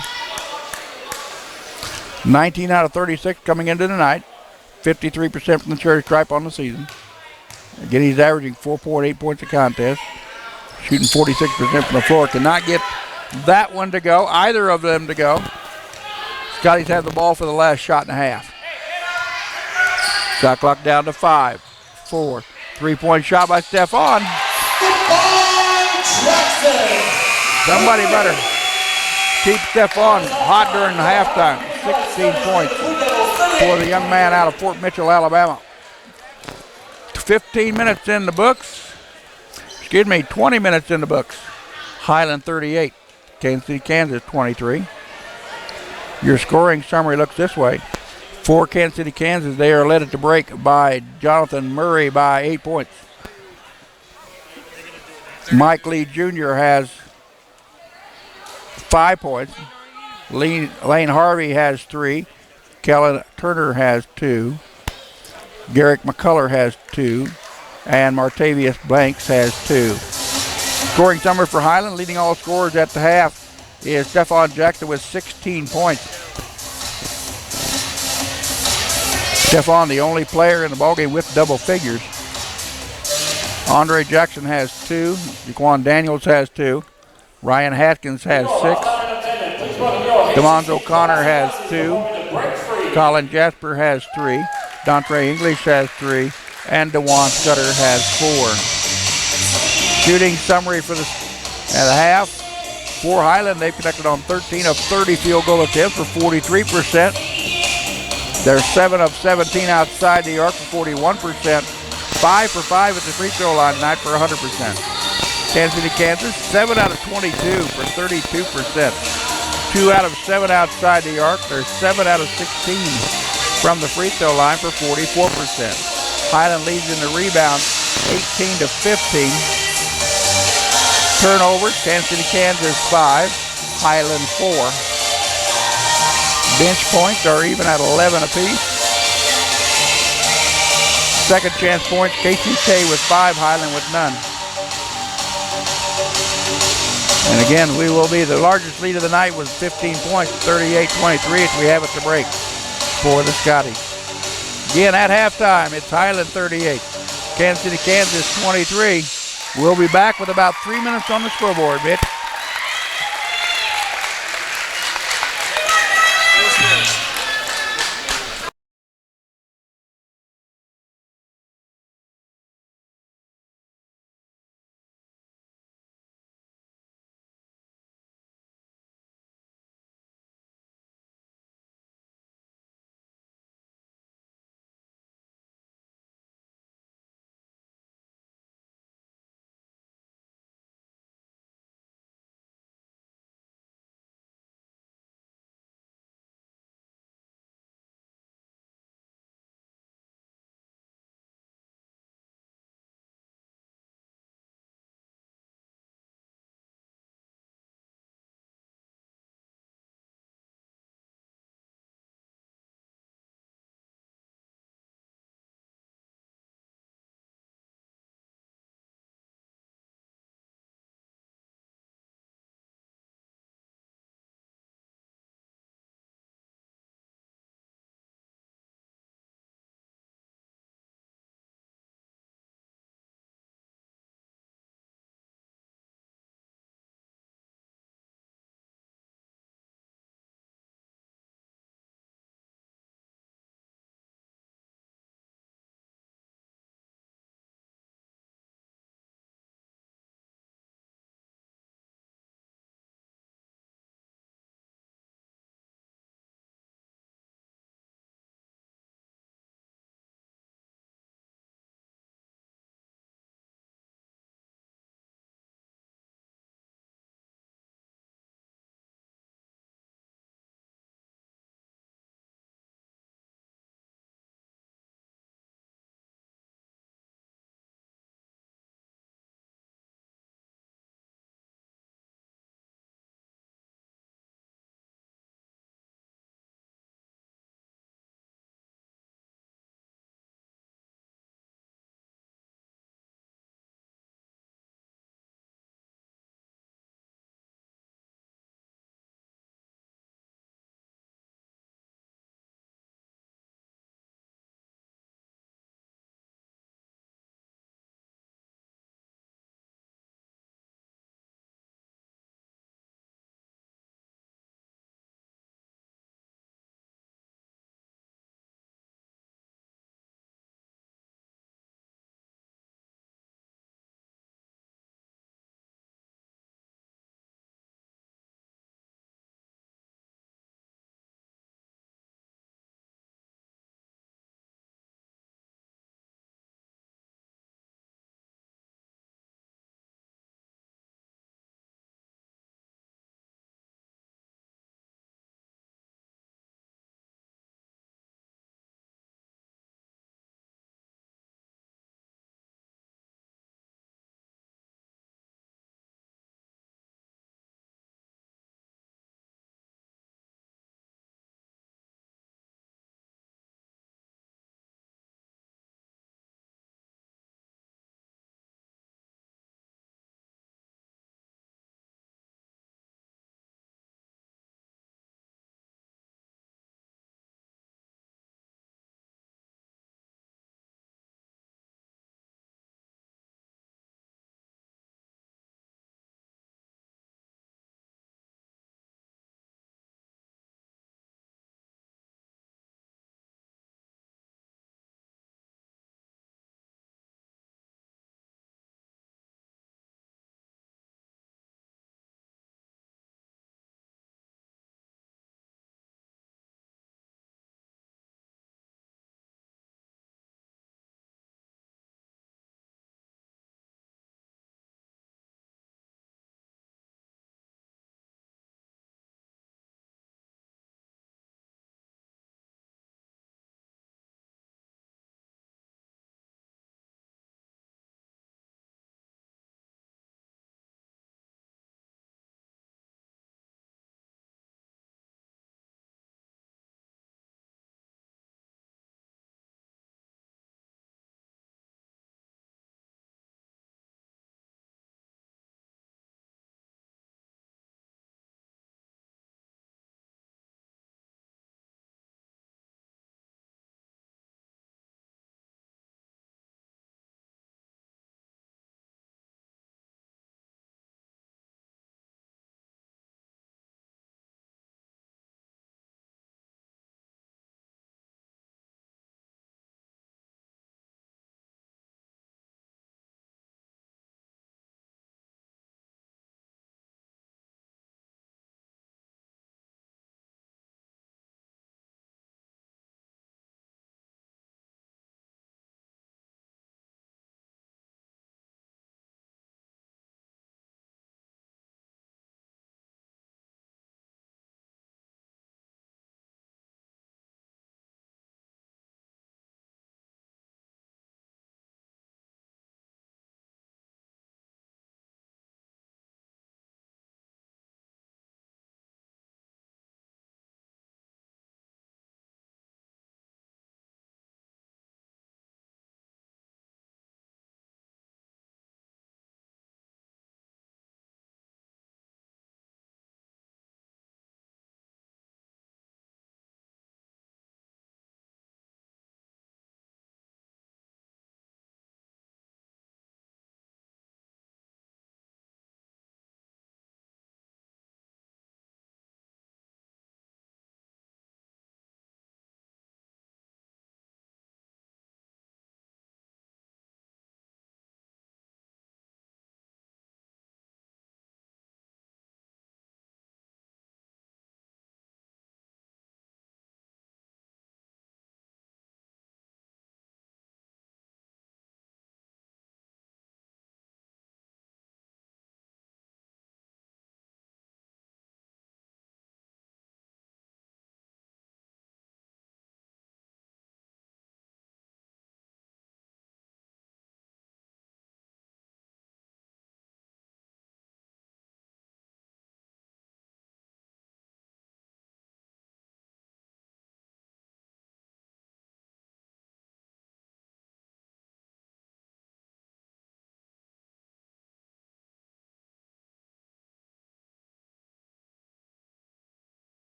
19 out of 36 coming into tonight. 53% from the cherry stripe on the season. Again, he's averaging 4.8 points a contest. Shooting 46% from the floor. Cannot get that one to go, either of them to go. Scotty's had the ball for the last shot and a half. Shot clock down to 5, 4. 3-point shot by Stephon. Somebody better keep Stephon hot during the halftime. 16 points for the young man out of Fort Mitchell, Alabama. 15 minutes in the books. 20 minutes in the books. Highland 38, Kansas City, Kansas 23. Your scoring summary looks this way. For Kansas City, Kansas, they are led at the break by Jonathan Murray by 8 points. Mike Lee Jr. has 5 points. Lane Harvey has 3. Kellen Turner has 2. Garrick McCullough has 2. And Martavius Blanks has 2. Scoring summary for Highland, leading all scorers at the half, is Stephon Jackson with 16 points. Stephon, the only player in the ballgame with double figures. Andre Jackson has 2. Jaquan Daniels has 2. Ryan Hatkins has 6. Demond O'Connor has 2. Colin Jasper has 3. Dontre English has 3. And DeJuan Scudder has 4. Shooting summary for the half. For Highland, they've connected on 13 of 30 field goal attempts for 43%. They're 7 of 17 outside the arc for 41%. 5 for 5 at the free throw line tonight for 100%. Kansas City, Kansas, 7 out of 22 for 32%. 2 out of 7 outside the arc. They're 7 out of 16 from the free throw line for 44%. Highland leads in the rebounds 18 to 15. Turnovers, Kansas City, Kansas 5, Highland 4. Bench points are even at 11 apiece. Second chance points, KCK with 5, Highland with none. And again, we will be the largest lead of the night with 15 points, 38-23 as we have at the break for the Scotties. Again, at halftime, it's Highland 38, Kansas City, Kansas 23. We'll be back with about 3 minutes on the scoreboard, Mitch.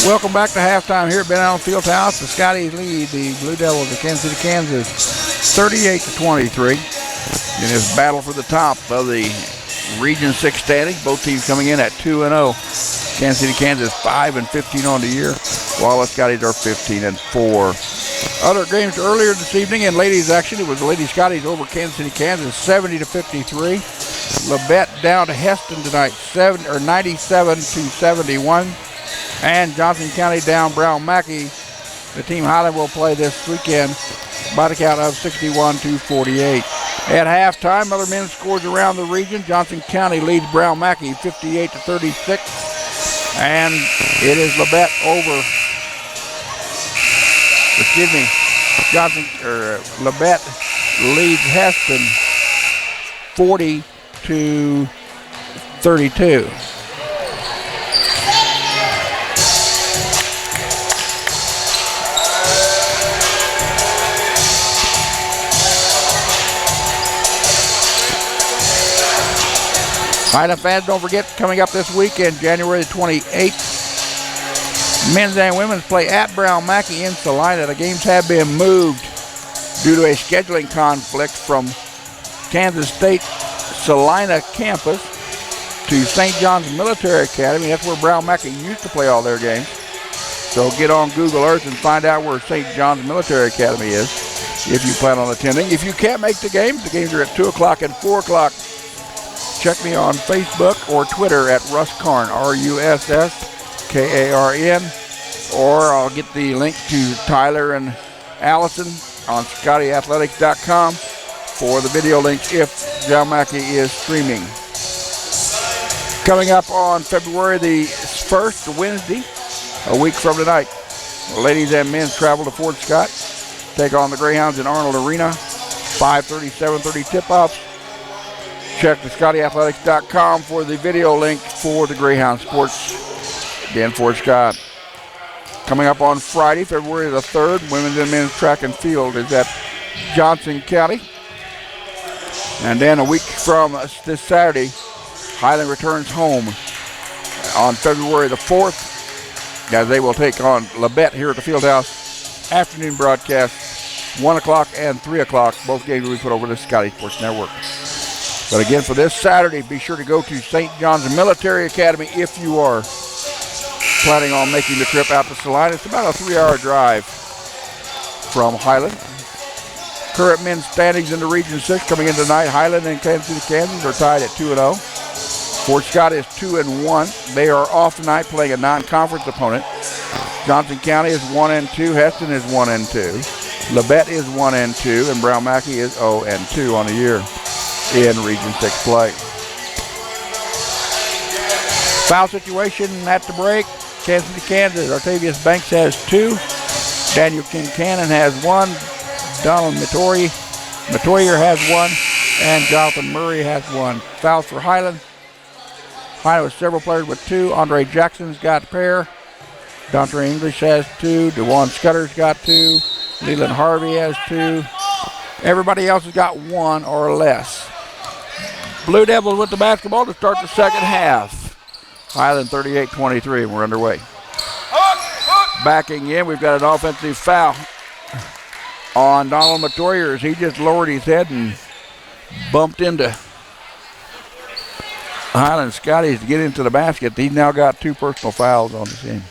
Welcome back to halftime here at Ben Allen Fieldhouse. The Scotties lead the Blue Devils of Kansas City, Kansas, 38-23. In this battle for the top of the Region 6 standings, both teams coming in at 2-0. Kansas City, Kansas 5-15 on the year, while the Scotties are 15-4. Other games earlier this evening in ladies action, it was the Lady Scotties over Kansas City, Kansas, 70-53. Labette down to Heston tonight, 97-71. And Johnson County down Brown Mackey. The team Highland will play this weekend by the count of 61-48. At halftime, other men's scores around the region. Johnson County leads Brown Mackey 58-36. And it is Labette over. Labette leads Heston 40-32. Highland fans, don't forget, coming up this weekend, January the 28th, men's and women's play at Brown Mackey in Salina. The games have been moved due to a scheduling conflict from Kansas State Salina campus to St. John's Military Academy. That's where Brown Mackey used to play all their games. So get on Google Earth and find out where St. John's Military Academy is if you plan on attending. If you can't make the games are at 2 o'clock and 4 o'clock. Check me on Facebook or Twitter at Russ Karn, RUSSKARN, or I'll get the link to Tyler and Allison on ScottyAthletics.com for the video links if Brown Mackey is streaming. Coming up on February the 1st, Wednesday, a week from tonight, ladies and men travel to Fort Scott, take on the Greyhounds in Arnold Arena, 5:30, 7:30 tip-offs. Check the ScottyAthletics.com for the video link for the Greyhound Sports in Fort Scott. Coming up on Friday, February the 3rd, women's and men's track and field is at Johnson County. And then a week from this Saturday, Highland returns home on February the 4th, as they will take on Labette here at the Fieldhouse. Afternoon broadcast, 1 o'clock and 3 o'clock. Both games will be put over the Scotty Sports Network. But again, for this Saturday, be sure to go to St. John's Military Academy if you are planning on making the trip out to Salina. It's about a 3-hour drive from Highland. Current men's standings in the Region 6 coming in tonight. Highland and Kansas City, Kansas are tied at 2-0. Fort Scott is 2-1. They are off tonight playing a non-conference opponent. Johnson County is 1-2. Heston is 1-2. Labette is 1-2. And Brown Mackey is 0-2 on the year in Region 6 play. Foul situation at the break. Kansas City, Kansas. Artavius Banks has 2. Daniel Kincannon has 1. Donald Matoyer has 1. And Jonathan Murray has 1. Fouls for Highland. Highland with several players with 2. Andre Jackson's got a pair. Dontre English has 2. DeJuan Scudder's got 2. Leland Harvey has 2. Everybody else has got 1 or less. Blue Devils with the basketball to start the second half. Highland 38-23, and we're underway. Backing in, we've got an offensive foul on Donald Matoyer as he just lowered his head and bumped into Highland Scotties to get into the basket. He's now got 2 personal fouls on the team.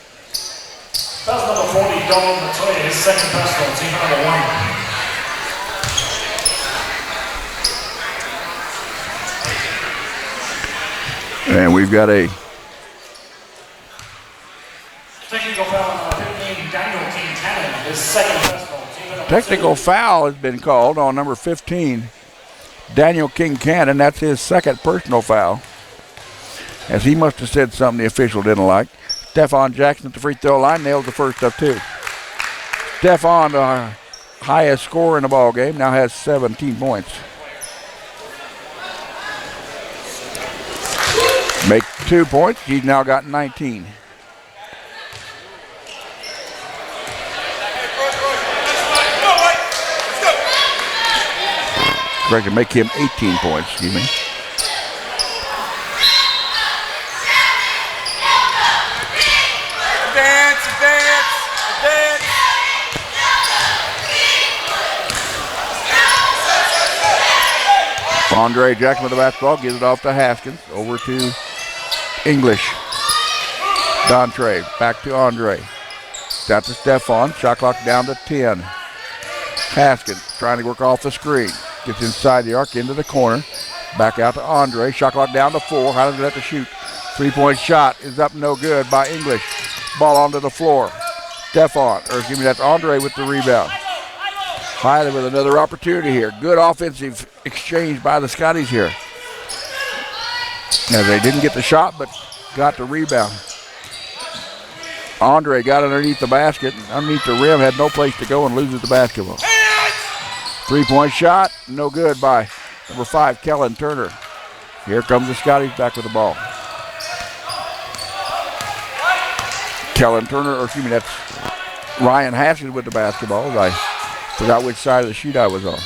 Foul number 40, Donald Matoyer, his second personal, team number 1. And we've got a technical foul on number 15, Daniel Kincannon, his second personal. Technical foul has been called on number 15, Daniel Kincannon. That's his second personal foul, as he must have said something the official didn't like. Stephon Jackson at the free throw line nails the first of 2. Stephon, the highest scorer in the ball game, now has 17 points. Make 2 points. He's now got 19. Correct, to make him 18 points, excuse me. Dance. Andre Jackson with the basketball, gives it off to Haskins, over to English. Dontre, back to Andre. Got to Stephon, shot clock down to 10. Haskins trying to work off the screen. Gets inside the arc, into the corner. Back out to Andre, shot clock down to 4. Highland's gonna have to shoot. 3-point shot is up, no good by English. Ball onto the floor. Stephon, or excuse me, that's Andre with the rebound. Highland with another opportunity here. Good offensive exchange by the Scotties here. Now they didn't get the shot, but got the rebound. Andre got underneath the basket, underneath the rim, had no place to go and loses the basketball. 3-point shot, no good by number 5, Kellen Turner. Here comes the Scotties back with the ball. Kellen Turner, or excuse me, that's Ryan Haskins with the basketball. I forgot which side of the sheet I was on.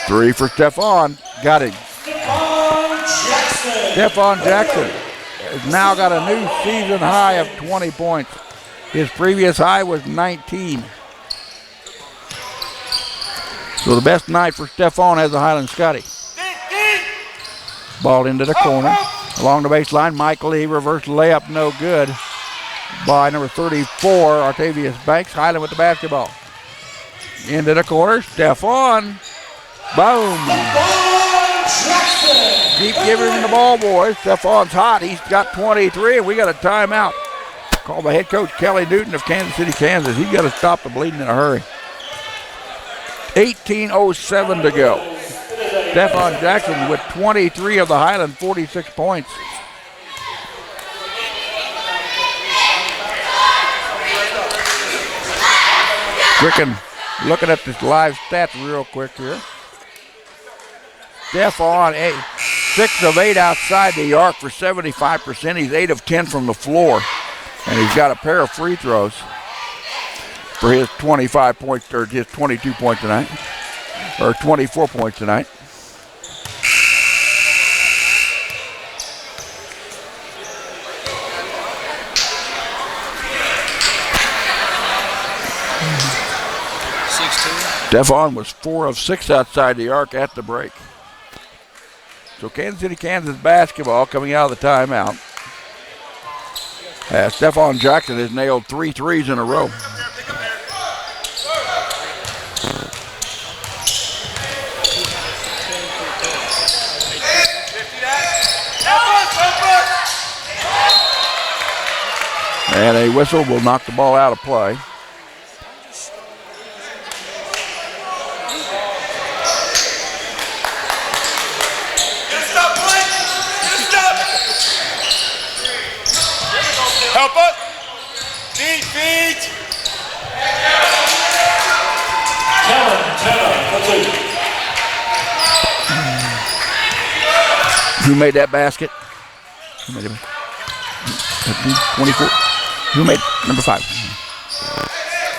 3 for Stephon. Got him. Stephon Jackson has now got a new season high of 20 points. His previous high was 19. So the best night for Stephon as a Highland Scotty. Ball into the corner. Along the baseline, Mike Lee, reverse layup, no good by number 34, Artavius Banks. Highland with the basketball. Into the corner, Stephon. Boom. Keep giving him the ball, boys. Stephon's hot. He's got 23, and we got a timeout. Called by head coach Kelly Newton of Kansas City, Kansas. He's got to stop the bleeding in a hurry. 18:07 to go. Stephon Jackson with 23 of the Highland 46 points. Looking at this live stats real quick here. Stephon, 6 of 8 outside the arc for 75%. He's 8 of 10 from the floor. And he's got a pair of free throws for his 25 points, or his 22 points tonight, or 24 points tonight. Stephon was 4 of 6 outside the arc at the break. So Kansas City, Kansas basketball coming out of the timeout. Stephon Jackson has nailed 3 threes in a row. And a whistle will knock the ball out of play. Help us! Feet! Who made that basket? 24. Who made number 5?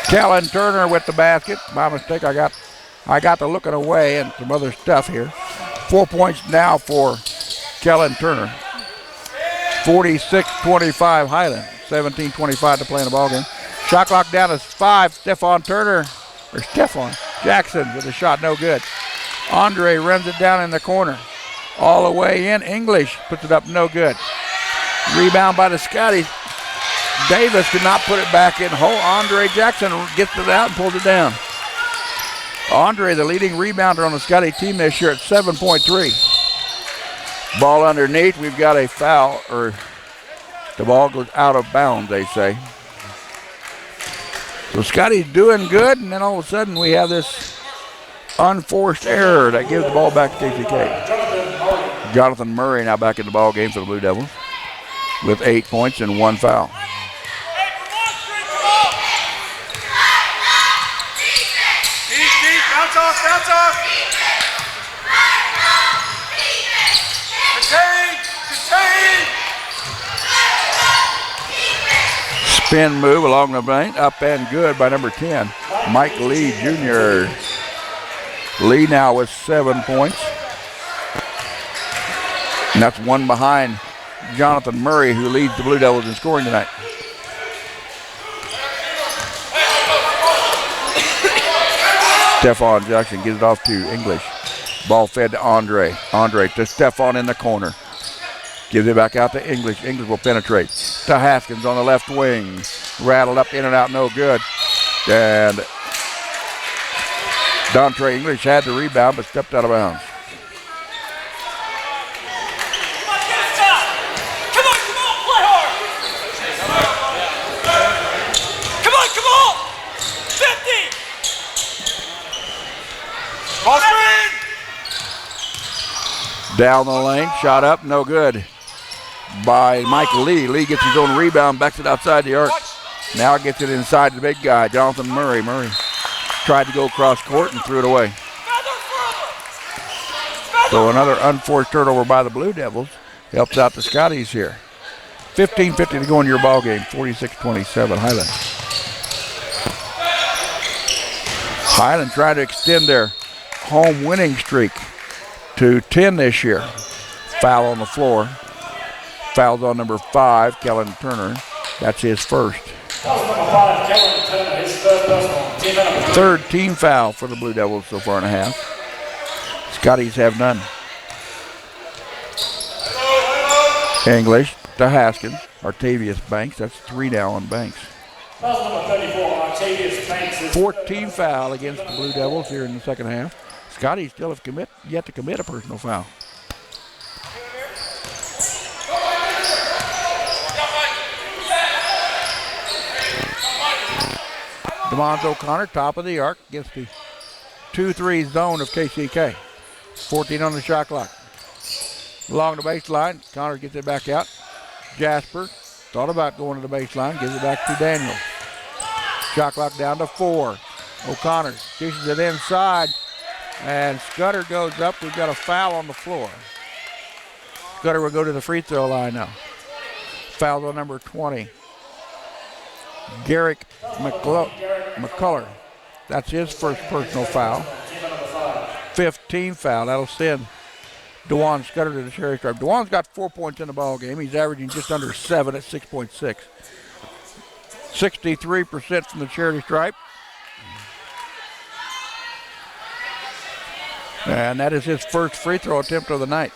Kellen Turner with the basket. My mistake. I got the looking away and some other stuff here. 4 points now for Kellen Turner. 46-25 Highland. 17:25 to play in the ballgame. Shot clock down to 5. Stephon Jackson with a shot, no good. Andre runs it down in the corner. All the way in. English puts it up, no good. Rebound by the Scotties. Davis could not put it back in hole. Andre Jackson gets it out and pulls it down. Andre, the leading rebounder on the Scotty team this year at 7.3. Ball underneath. We've got a foul, or the ball goes out of bounds, they say. So Scotty's doing good, and then all of a sudden we have this unforced error that gives the ball back to KCK. Jonathan Murray now back in the ball game for the Blue Devils with 8 points and 1 foul. Bounce off! Contain! Spin move along the lane, up and good by number 10, Mike Lee Jr. Lee now with 7 points. And that's one behind Jonathan Murray, who leads the Blue Devils in scoring tonight. Stephon Jackson gives it off to English. Ball fed to Andre. Andre to Stefan in the corner. Gives it back out to English. English will penetrate. To Haskins on the left wing. Rattled up in and out, no good. And Dontre English had the rebound but stepped out of bounds. Come on, play hard. Come on. 50. Ball screen. Down the lane, shot up, no good. By Michael Lee. Lee gets his own rebound, backs it outside the arc. Now gets it inside the big guy, Jonathan Murray. Murray tried to go across court and threw it away. So another unforced turnover by the Blue Devils. Helps out the Scotties here. 15:50 to go in your ball game. 46-27 Highland. Highland trying to extend their home winning streak to 10 this year. Foul on the floor. Foul's on number 5, Kellen Turner. That's his first. Third team foul for the Blue Devils so far and a half. Scotties have none. English to Haskins. Artavius Banks. That's 3 now on Banks. 14 foul against the Blue Devils here in the second half. Scotties still have yet to commit a personal foul. DeMond O'Connor, top of the arc, against the 2-3 zone of KCK. 14 on the shot clock. Along the baseline, Connor gets it back out. Jasper thought about going to the baseline, gives it back to Daniels. Shot clock down to 4. O'Connor dishes it inside, and Scudder goes up. We've got a foul on the floor. Scudder will go to the free throw line now. Foul on number 20. Garrick McCullough. That's his first personal foul. 15 foul. That'll send DeJuan Scudder to the cherry stripe. DeJuan's got 4 points in the ball game. He's averaging just under 7 at 6.6. 63% from the charity stripe. And that is his first free throw attempt of the night.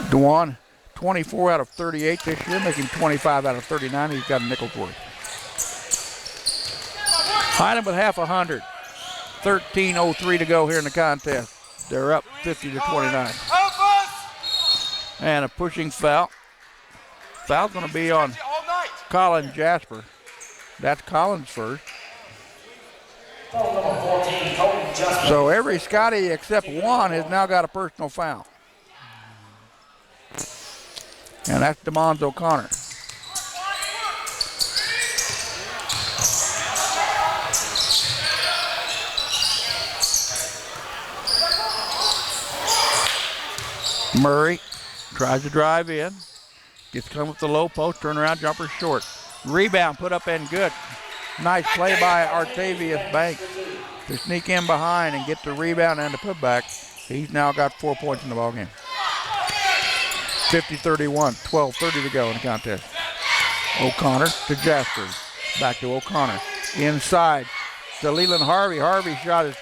DeJuan, 24 out of 38 this year, making 25 out of 39. He's got a nickel's worth. Highland with half 100. 13:03 to go here in the contest. They're up 50-29. And a pushing foul. Foul's going to be on Colin Jasper. That's Colin's first. So every Scotty except one has now got a personal foul. And that's DeMond O'Connor. Murray tries to drive in. Gets come with the low post, turnaround jumper short. Rebound put up and good. Nice play by Artavius Banks to sneak in behind and get the rebound and the putback. He's now got 4 points in the ballgame. 50-31, 12:30 to go in the contest. O'Connor to Jasper. Back to O'Connor. Inside to Leland Harvey. Harvey's shot is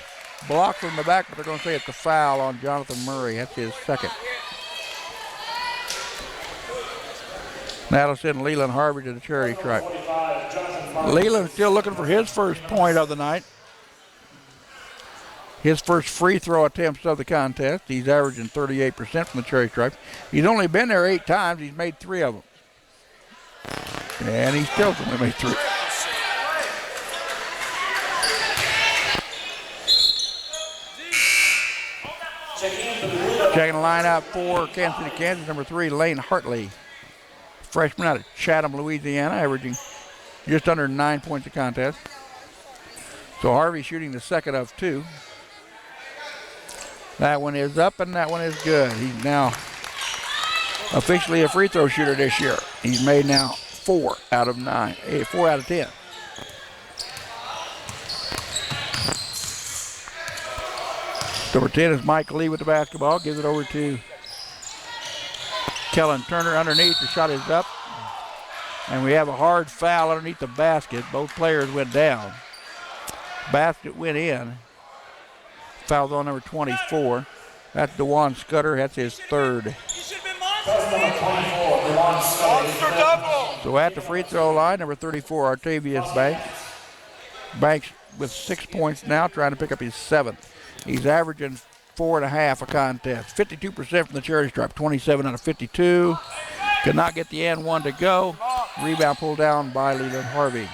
blocked from the back, but they're going to say it's a foul on Jonathan Murray. That's his second. That'll send Leland Harvey to the charity stripe. Leland still looking for his first point of the night. His first free throw attempts of the contest. He's averaging 38% from the charity stripe. He's only been there 8 times. He's made 3 of them. And he still only made 3. Checking the line out for Kansas City, Kansas, number 3, Lane Hartley. Freshman out of Chatham, Louisiana, averaging just under 9 points a contest. So Harvey shooting the second of 2. That one is up and that one is good. He's now officially a free throw shooter this year. He's made now 4 out of 9, 4 out of 10. Number 10 is Mike Lee with the basketball. Gives it over to Kellen Turner underneath. The shot is up. And we have a hard foul underneath the basket. Both players went down. Basket went in. Foul's on number 24. That's DeJuan Scudder. That's his third. You should have been monster. That's number 24, DeJuan Scudder. Monster double. So at the free throw line, number 34, Artavius Banks. Banks with 6 points now, trying to pick up his 7th. He's averaging 4.5 a contest. 52% from the charity stripe, 27 out of 52. Could not get the and one to go. Rebound pulled down by Leland Harvey.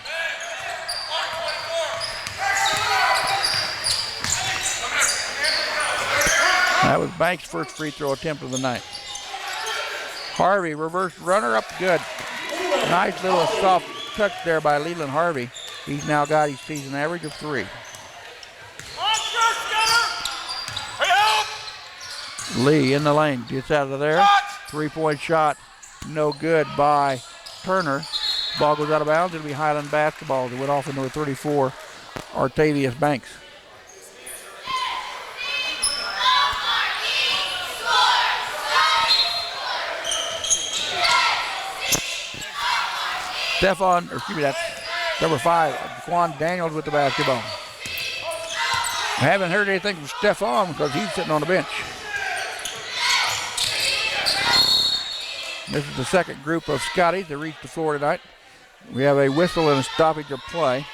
That was Banks' first free throw attempt of the night. Harvey, reverse runner up, good. Nice little soft touch there by Leland Harvey. He's now got his season average of 3. Monster Scudder. Help. Lee in the lane, gets out of there. 3-point shot, no good by Turner. Ball goes out of bounds. It'll be Highland basketball. It went off to number 34, Artavius Banks. That's number 5, Quan Daniels with the basketball. I haven't heard anything from Stephon because he's sitting on the bench. This is the second group of Scotties that reached the floor tonight. We have a whistle and a stoppage of play.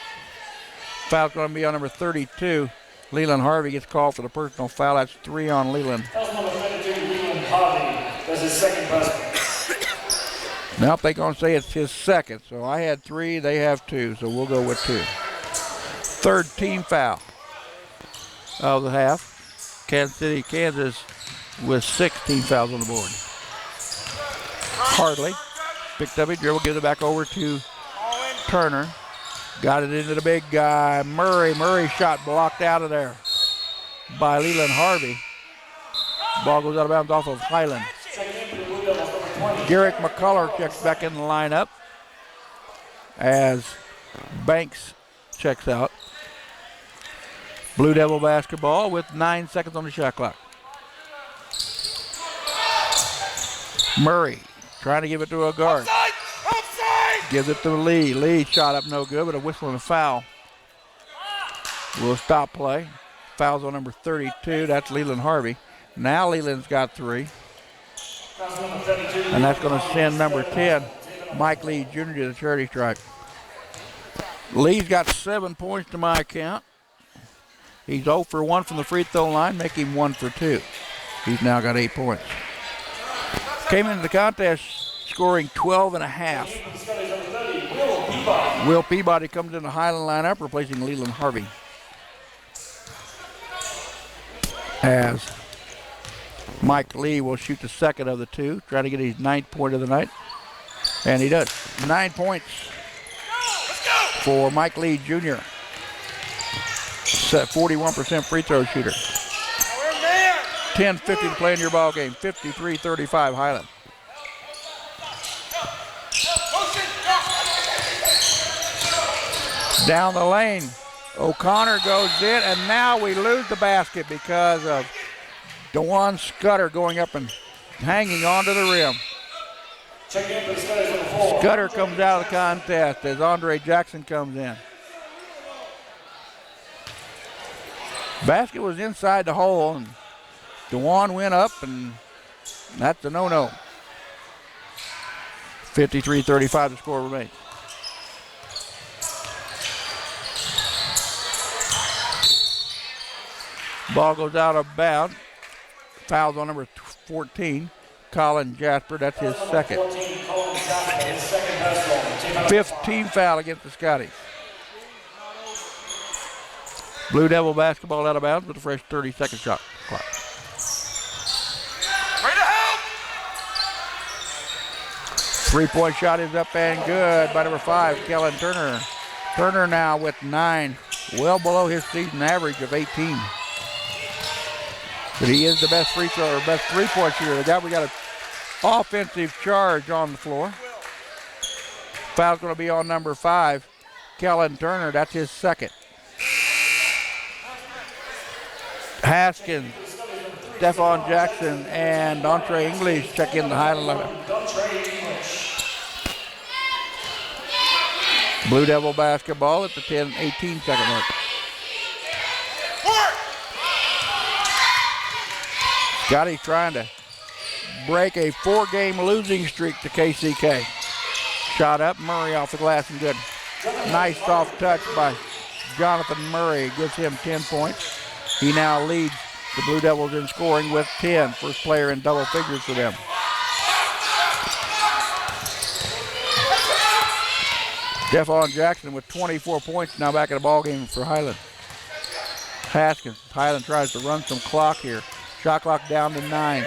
Foul's going to be on number 32. Leland Harvey gets called for the personal foul. That's 3 on Leland. That's number 32, Leland Harvey. That's his second personal. Now they're going to say it's his second. So I had 3, they have 2. So we'll go with 2. Third team foul of the half. Kansas City, Kansas with 16 fouls on the board. Hardly picked up a dribble, gives it back over to Turner. Got it into the big guy, Murray. Murray shot blocked out of there by Leland Harvey. Ball goes out of bounds off of Highland. Garrick McCullough checks back in the lineup as Banks checks out. Blue Devil basketball with 9 seconds on the shot clock. Murray trying to give it to a guard. Offside. Offside. Gives it to Lee. Lee shot up no good, but a whistle and a foul will stop play. Foul's on number 32. That's Leland Harvey. Now Leland's got 3. And that's going to send number 10, Mike Lee Jr. to the charity stripe. Lee's got 7 points to my account. He's 0 for 1 from the free throw line, making 1 for 2. He's now got 8 points. Came into the contest scoring 12 and a half. Will Peabody comes in the Highland lineup, replacing Leland Harvey. As Mike Lee will shoot the second of the 2, trying to get his 9th point of the night. And he does. 9 points for Mike Lee Jr. 41% free throw shooter. 10:50 to play in your ball game. 53-35 Highland. Down the lane, O'Connor goes in, and now we lose the basket because of DeJuan Scudder going up and hanging onto the rim. Scudder comes out of the contest as Andre Jackson comes in. Basket was inside the hole, and DeJuan went up, and that's a no-no. 53-35 the score remains. Ball goes out of bounds. Foul's on number 14, Colin Jasper. That's his second. 5th team foul against the Scotties. Blue Devil basketball out of bounds with a fresh 30-second shot clock. Ready to help. 3-point shot is up and good by number 5, Kellen Turner. Turner now with 9, well below his season average of 18. But he is the best free throw or best 3-point shooter. We got an offensive charge on the floor. Foul's going to be on number 5, Kellen Turner. That's his second. Haskins, Stephon Jackson, and Dontre English check in the Highland lineup. Blue Devil basketball at the 18 second mark. Scotty trying to break a 4-game losing streak to KCK. Shot up, Murray off the glass and good. Nice soft touch by Jonathan Murray. Gives him 10 points. He now leads the Blue Devils in scoring with 10. First player in double figures for them. Stephon Jackson with 24 points now back in the ball game for Highland. Haskins, Highland tries to run some clock here. Shot clock down to 9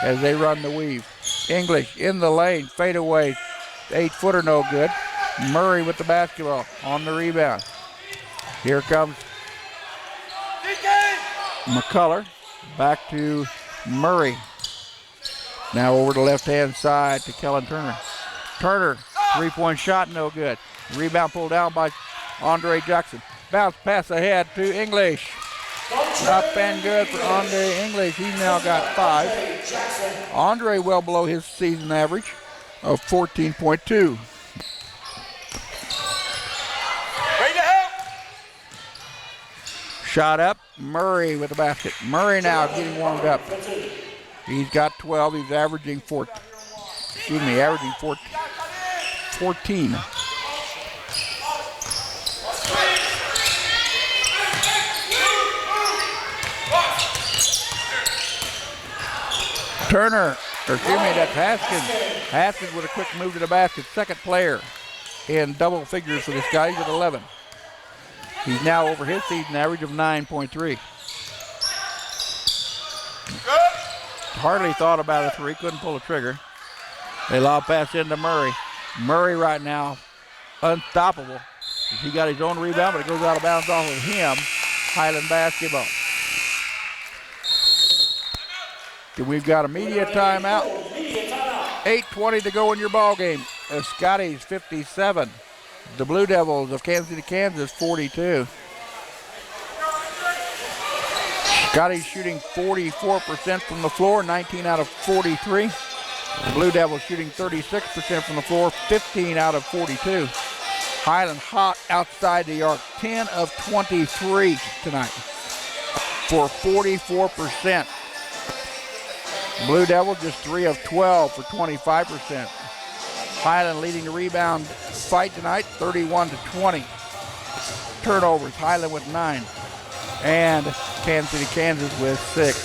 as they run the weave. English in the lane, fade away. 8-footer no good. Murray with the basketball on the rebound. Here comes McCullough. Back to Murray. Now over the left-hand side to Kellen Turner. Turner, three-point shot, no good. Rebound pulled down by Andre Jackson. Bounce pass ahead to English. Up and good for Andre English. He's now got 5. Andre well below his season average of 14.2. Ready to help. Shot up, Murray with the basket. Murray now getting warmed up. He's got 12. He's averaging 14. Averaging 14. Turner, or excuse me, that's Haskins. Haskins with a quick move to the basket. Second player in double figures for this guy. He's at 11. He's now over his season average of 9.3. Hardly thought about a 3, couldn't pull a trigger. They lob pass into Murray. Murray right now unstoppable. He got his own rebound, but it goes out of bounds off of him. Highland basketball. We've got a media timeout. 8:20 to go in your ball game. Scotty's 57. The Blue Devils of Kansas City, Kansas 42. Scotty's shooting 44% from the floor, 19 out of 43. The Blue Devils shooting 36% from the floor, 15 out of 42. Highland hot outside the arc, 10 of 23 tonight for 44%. Blue Devils just 3 of 12 for 25%. Highland leading the rebound fight tonight, 31-20. Turnovers, Highland with 9. And Kansas City, Kansas with 6.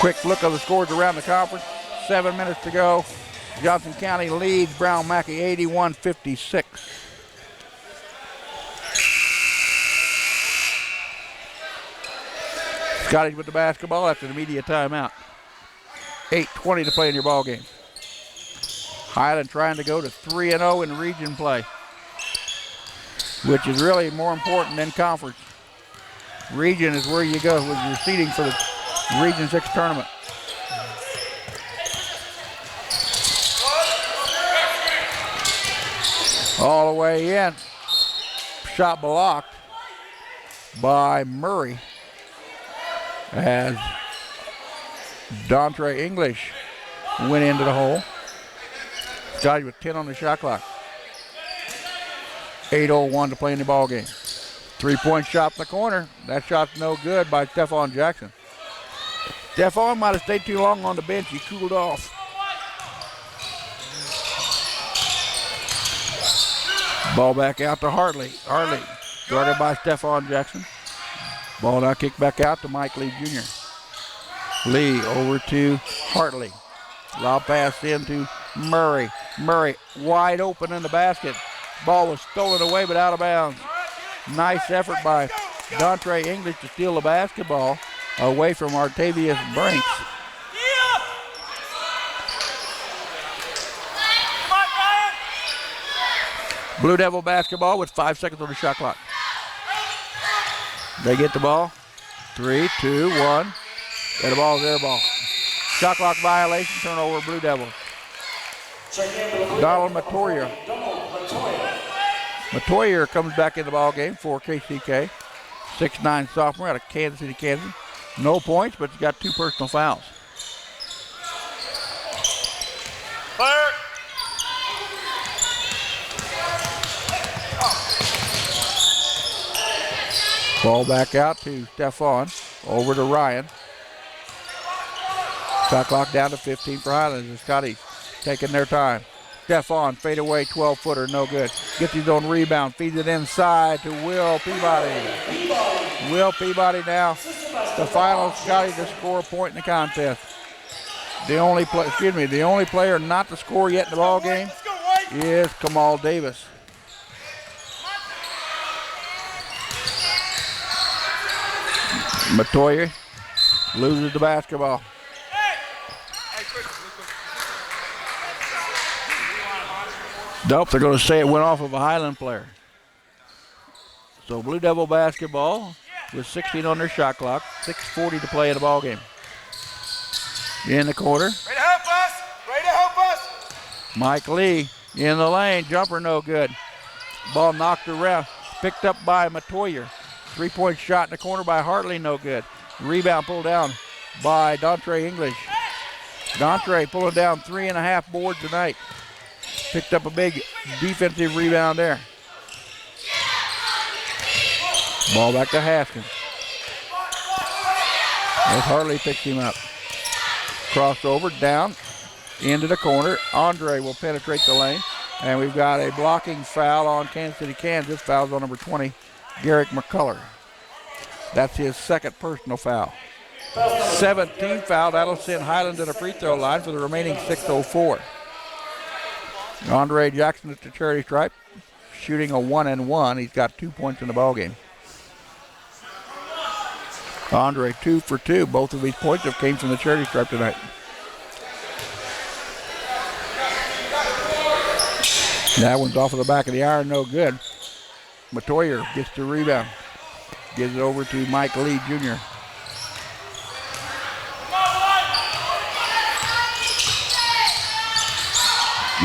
Quick look of the scores around the conference. 7 minutes to go. Johnson County leads Brown Mackey 81-56. Scotty's with the basketball after the media timeout. 8:20 to play in your ball game. Highland trying to go to 3-0 in region play, which is really more important than conference. Region is where you go with your seeding for the Region 6 tournament. All the way in. Shot blocked by Murray as Dontre English went into the hole. Scotty with 10 on the shot clock. 8:01 to play in the ball game. 3-point shot in the corner. That shot's no good by Stephon Jackson. Stephon might have stayed too long on the bench. He cooled off. Ball back out to Hartley. Hartley guarded by Stephon Jackson. Ball now kicked back out to Mike Lee Jr. Lee over to Hartley. Lob pass into Murray. Murray wide open in the basket. Ball was stolen away but out of bounds. Nice effort by Dontre English to steal the basketball away from Artavius Brinks. Blue Devil basketball with 5 seconds on the shot clock. They get the ball. 3, 2, 1. And the ball's their ball. Shot clock violation, turnover, Blue Devils. Donald Matoyer. Matoyer comes back in the ball game for KCK. 6'9" sophomore out of Kansas City, Kansas. No points, but he's got 2 personal fouls. Clear. Ball back out to Stefan. Over to Ryan. Shot clock down to 15 for Highland. The Scotties taking their time. Stefan, fade away, 12-footer, no good. Gets his own rebound, feeds it inside to Will Peabody. Will Peabody now, the final Scotty to score a point in the contest. The only player not to score yet in the ball game is Kamal Davis. Matoya loses the basketball. Nope, they're going to say it went off of a Highland player. So Blue Devil basketball with 16 on their shot clock, 6:40 to play in the ball game. In the corner. Ready to help us! Ready to help us! Mike Lee in the lane, jumper no good. Ball knocked around, picked up by Matoyer. 3-point shot in the corner by Hartley, no good. Rebound pulled down by Dontre English. Dontre pulling down 3.5 boards tonight. Picked up a big defensive rebound there. Ball back to Haskins. As Hartley picks him up. Crossover down into the corner. Andre will penetrate the lane. And we've got a blocking foul on Kansas City, Kansas. Foul's on number 20, Garrick McCullough. That's his second personal foul. 17th foul. That'll send Highland to the free throw line for the remaining 6:04. Andre Jackson at the charity stripe, shooting a 1-and-1. He's got 2 points in the ball game. Andre 2 for 2. Both of these points have came from the charity stripe tonight. That one's off of the back of the iron, no good. Matoyer gets the rebound. Gives it over to Mike Lee Jr.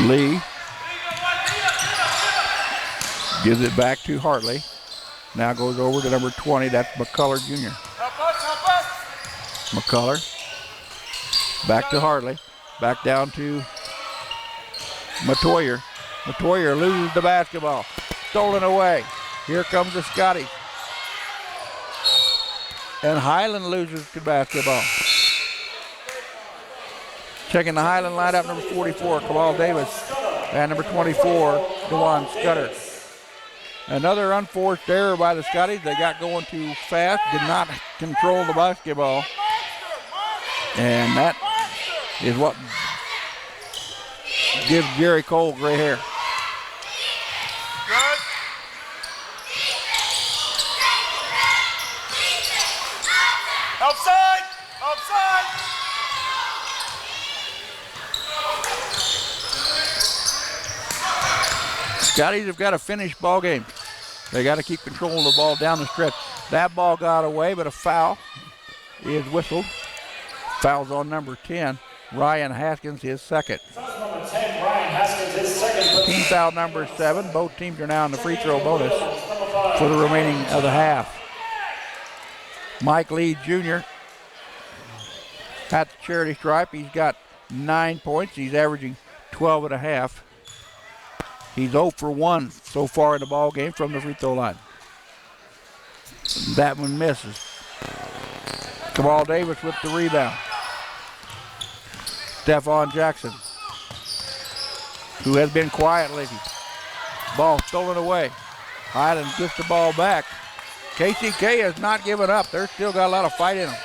Lee gives it back to Hartley. Now goes over to number 20. That's McCullough Jr. McCullough. Back to Hartley. Back down to Matoyer. Matoyer loses the basketball. Stolen away. Here comes the Scotty. And Highland loses the basketball. Checking the Highland lineup, number 44, Kamal Davis. And number 24, Dewan Scudder. Another unforced error by the Scotties. They got going too fast, did not control the basketball. And that is what gives Jerry Cole gray hair. Good. Outside! Outside! Scotties have got to finish ball game. They got to keep control of the ball down the stretch. That ball got away, but a foul is whistled. Foul's on number 10, Ryan Haskins, his second. Number 10, Ryan Haskins, his second. Team foul number 7. Both teams are now in the free throw bonus for the remaining of the half. Mike Lee Jr. at the charity stripe. He's got 9 points. He's averaging 12.5. He's 0 for 1 so far in the ball game from the free throw line. That one misses. Kamal Davis with the rebound. Stefan Jackson, who has been quiet lately. Ball stolen away. Highland gets the ball back. KCK has not given up. They're still got a lot of fight in them.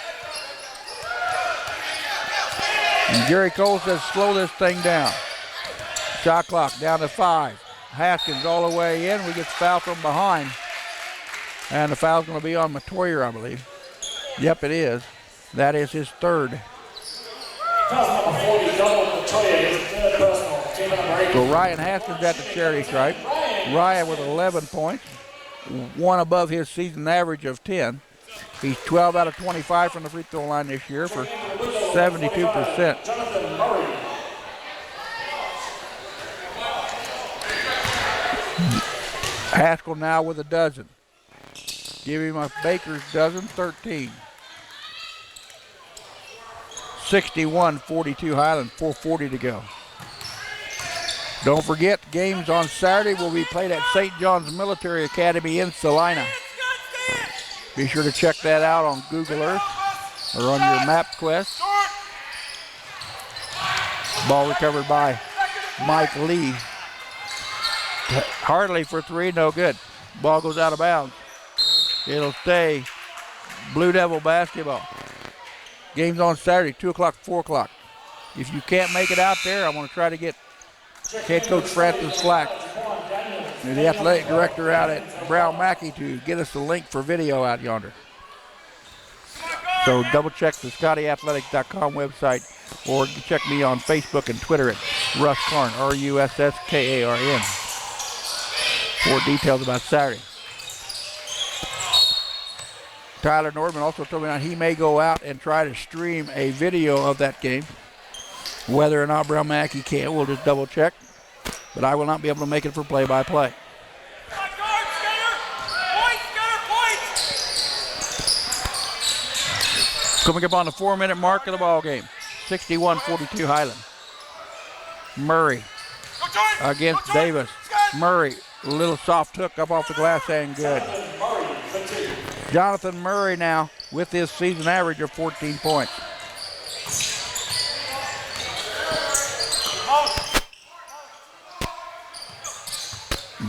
And Gary Cole says slow this thing down. Shot clock down to 5. Haskins all the way in. We get the foul from behind. And the foul's going to be on Matoyer, I believe. Yep, it is. That is his third. Foul number 40, double Matoyer, his third personal. Team number 8. So Ryan Haskins at the charity stripe. Ryan with 11 points. One above his season average of 10. He's 12 out of 25 from the free throw line this year for 72%. Jonathan Murray. Haskell now with a dozen. Give him a Baker's dozen, 13. 61-42 Highland, 4:40 to go. Don't forget, games on Saturday will be played at St. John's Military Academy in Salina. Be sure to check that out on Google Earth or on your MapQuest. Ball recovered by Mike Lee. Hartley for three, no good. Ball goes out of bounds. It'll stay Blue Devil basketball. Game's on Saturday, 2 o'clock, 4 o'clock. If you can't make it out there, I'm going to try to get head coach Francis Slack, the athletic director out at Brown Mackey, to get us the link for video out yonder. So double check the ScottyAthletic.com website, or check me on Facebook and Twitter at Russ Karn, RUSSKARN, for details about Saturday. Tyler Nordman also told me that he may go out and try to stream a video of that game. Whether or not Brown Mackey can, we'll just double check. But I will not be able to make it for play-by-play. Coming up on the 4-minute mark of the ball game, 61-42 Highland. Murray against Davis. Murray, a little soft hook up off the glass and good. Jonathan Murray now with his season average of 14 points.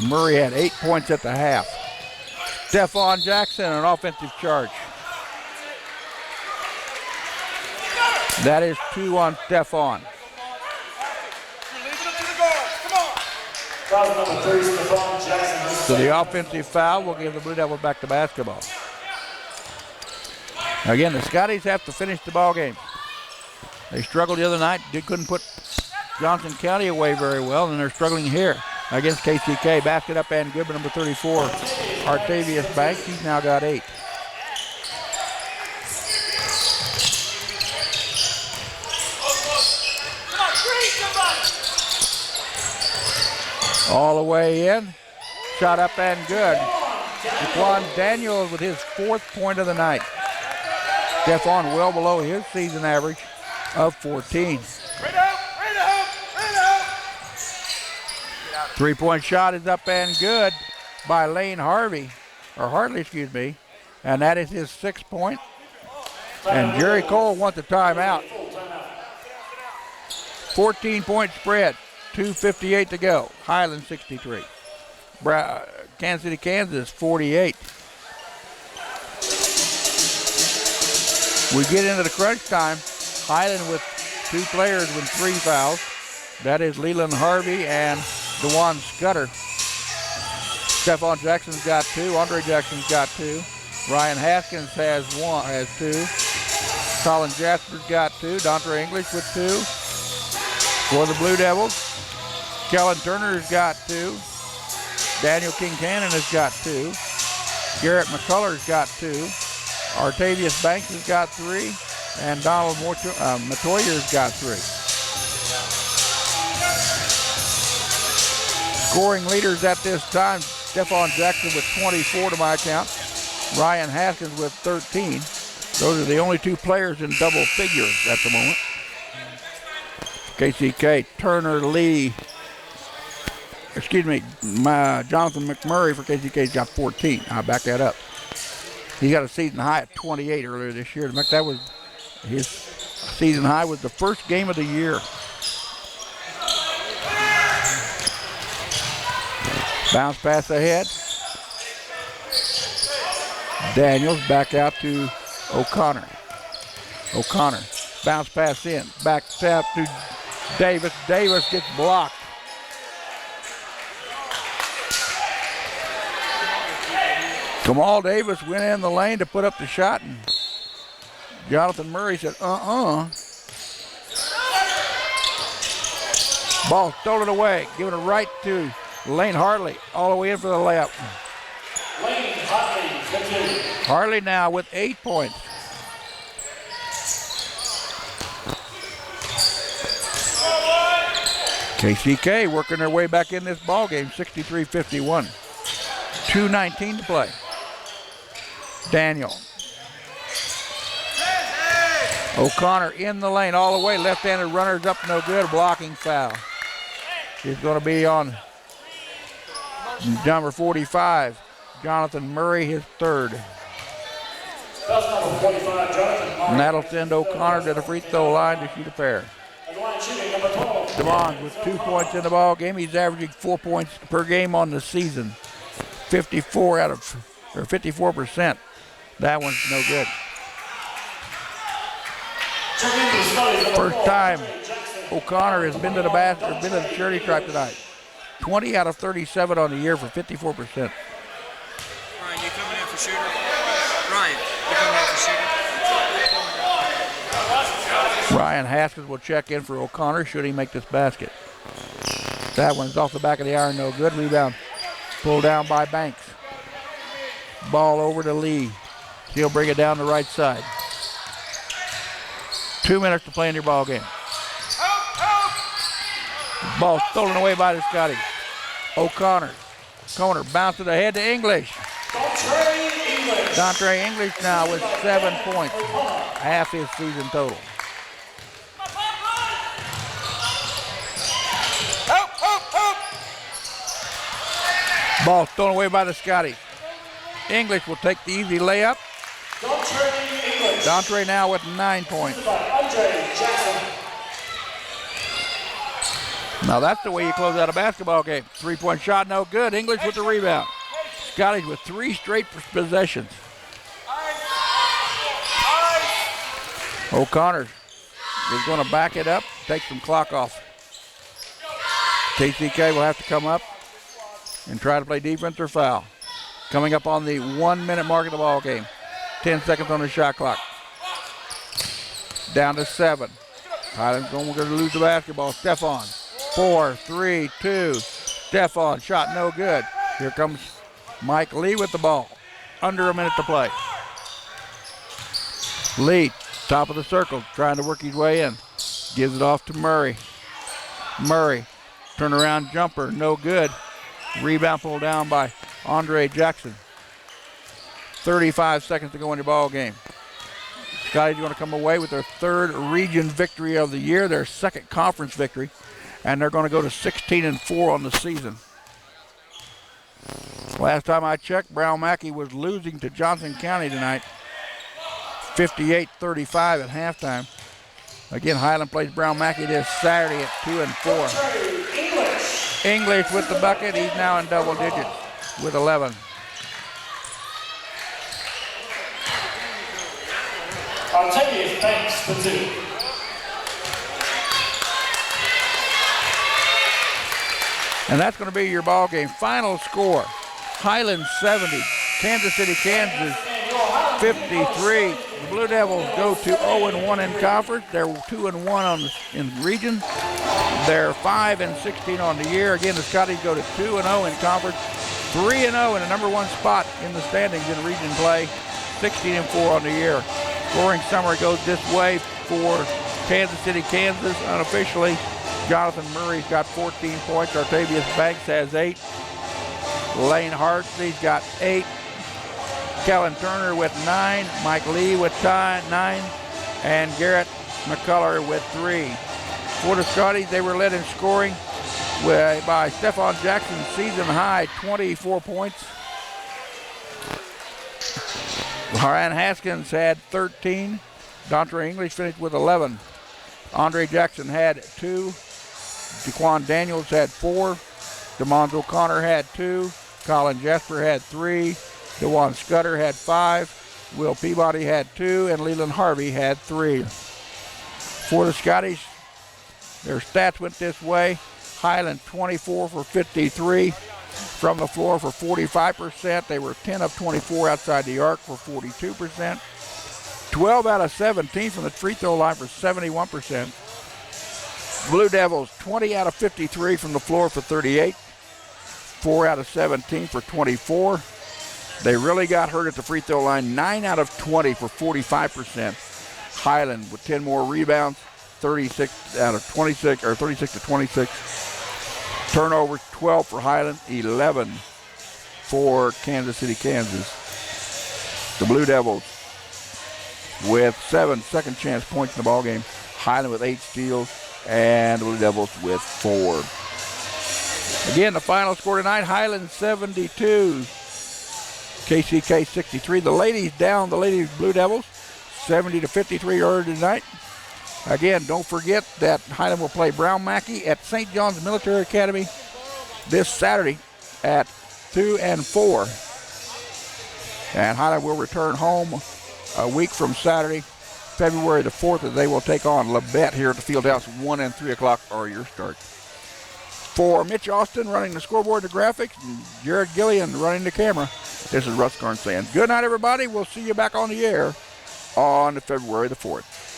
Murray had 8 points at the half. Stephon Jackson, an offensive charge. That is 2 on Stephon. So the offensive foul will give the Blue Devils back to basketball. Again, the Scotties have to finish the ball game. They struggled the other night. They couldn't put Johnson County away very well, and they're struggling here against KCK. Basket up and good, but number 34, Artavius Banks, he's now got 8. All the way in. Shot up and good. Jaquan Daniels with his 4th point of the night. Stephon well below his season average of 14. 3-point shot is up and good by Lane Hartley, excuse me. And that is his 6th point. And Jerry Cole wants a timeout. 14-point spread. 2:58 to go. Highland 63. Kansas City, Kansas 48. We get into the crunch time. Highland with 2 players with 3 fouls. That is Leland Harvey and DeJuan Scudder. Stephon Jackson's got 2. Andre Jackson's got 2. Ryan Haskins has 2. Colin Jasper's got 2. Dontre English with 2. For the Blue Devils, Kellen Turner's got 2. Daniel Kincannon has got 2. Garrett McCullers got 2. Artavius Banks has got 3. And Donald Matoyer's got 3. Scoring leaders at this time, Stephon Jackson with 24 to my account. Ryan Haskins with 13. Those are the only 2 players in double figures at the moment. KCK, Turner Lee, Jonathan McMurray for KCK's got 14. I'll back that up. He got a season high at 28 earlier this year. In fact, that was his season high was the first game of the year. Bounce pass ahead. Daniels back out to O'Connor. Bounce pass in. Back tap to Davis. Davis gets blocked. Kamal Davis went in the lane to put up the shot, and Jonathan Murray said, Ball stolen away, giving it right to Lane Hartley, all the way in for the layup. Hartley now with 8 points. KCK working their way back in this ball game, 63-51. 2:19 to play. Daniel. O'Connor in the lane all the way. Left-handed runners up, no good. Blocking foul. He's going to be on number 45, Jonathan Murray, his 3rd. Foul number 45, Jonathan Murray. And that'll send O'Connor to the free throw line to shoot a pair. At the line shooting, number 12. DeMond with 2 points in the ball game. He's averaging 4 points per game on the season. 54%. That one's no good. First time O'Connor has been to the basket or been to the charity stripe tonight. 20 out of 37 on the year for 54%. Ryan, you coming in for shooter? Ryan, you coming in for shooter? Ryan Haskins will check in for O'Connor should he make this basket. That one's off the back of the iron, no good. Rebound pulled down by Banks. Ball over to Lee. He'll bring it down the right side. 2 minutes to play in your ball game. Ball stolen away by the Scotties. O'Connor. Corner bounces ahead to English. Dontre English now with 7 points. Half his season total. Ball stolen away by the Scotties. English will take the easy layup. Dontre now with 9 points. Now that's the way you close out a basketball game. 3-point shot, no good. English with the rebound. Scotties with 3 straight possessions. O'Connor is going to back it up, take some clock off. KCK will have to come up and try to play defense or foul. Coming up on the 1 minute mark of the ball game. 10 seconds on the shot clock. Down to 7. Highland's going to lose the basketball. Stefan. 4, 3, 2. Stefan shot no good. Here comes Mike Lee with the ball. Under a minute to play. Lee, top of the circle, trying to work his way in. Gives it off to Murray. Murray, turnaround jumper, no good. Rebound pulled down by Andre Jackson. 35 seconds to go in your ball game. Scotty's going to come away with their 3rd region victory of the year, their 2nd conference victory, and they're going to go to 16-4 on the season. Last time I checked, Brown Mackey was losing to Johnson County tonight, 58-35 at halftime. Again, Highland plays Brown Mackey this Saturday at 2-4. English with the bucket. He's now in double digits with 11. Octavius Banks for 2. And that's going to be your ball game. Final score, Highland 70, Kansas City, Kansas 53. The Blue Devils go to 0-1 in conference. They're 2-1 in region. They're 5-16 on the year. Again, the Scotties go to 2-0 in conference, 3-0 in the number 1 spot in the standings in region play, 16-4 on the year. Scoring summary goes this way for Kansas City, Kansas. Unofficially, Jonathan Murray's got 14 points. Artavius Banks has 8. Lane Hartley's got 8. Kellen Turner with 9. Mike Lee with 9. And Garrett McCullough with 3. For the Scotties, they were led in scoring by Stephon Jackson, season high 24 points. Ryan Haskins had 13. Dontre English finished with 11. Andre Jackson had 2. Jaquan Daniels had 4. DeMond O'Connor had 2. Colin Jesper had 3. DeJuan Scudder had 5. Will Peabody had 2. And Leland Harvey had 3. For the Scotties, their stats went this way. Highland 24 for 53. From the floor for 45%. They were 10 of 24 outside the arc for 42%. 12 out of 17 from the free throw line for 71%. Blue Devils 20 out of 53 from the floor for 38. 4 out of 17 for 24. They really got hurt at the free throw line. 9 out of 20 for 45%. Highland with 10 more rebounds. 36 out of 26, or 36 to 26. Turnovers, 12 for Highland, 11 for Kansas City, Kansas. The Blue Devils with 7 second chance points in the ballgame. Highland with 8 steals, and the Blue Devils with 4. Again, the final score tonight, Highland 72, KCK 63. The ladies down, the Lady Blue Devils, 70-53 earlier tonight. Again, don't forget that Highland will play Brown Mackey at St. John's Military Academy this Saturday at 2 and 4. And Highland will return home a week from Saturday, February the 4th, and they will take on Labette here at the Fieldhouse. 1 and 3 o'clock are your start. For Mitch Austin running the scoreboard, the graphics, and Jared Gillian running the camera, this is Russ Garn saying good night, everybody. We'll see you back on the air on February the 4th.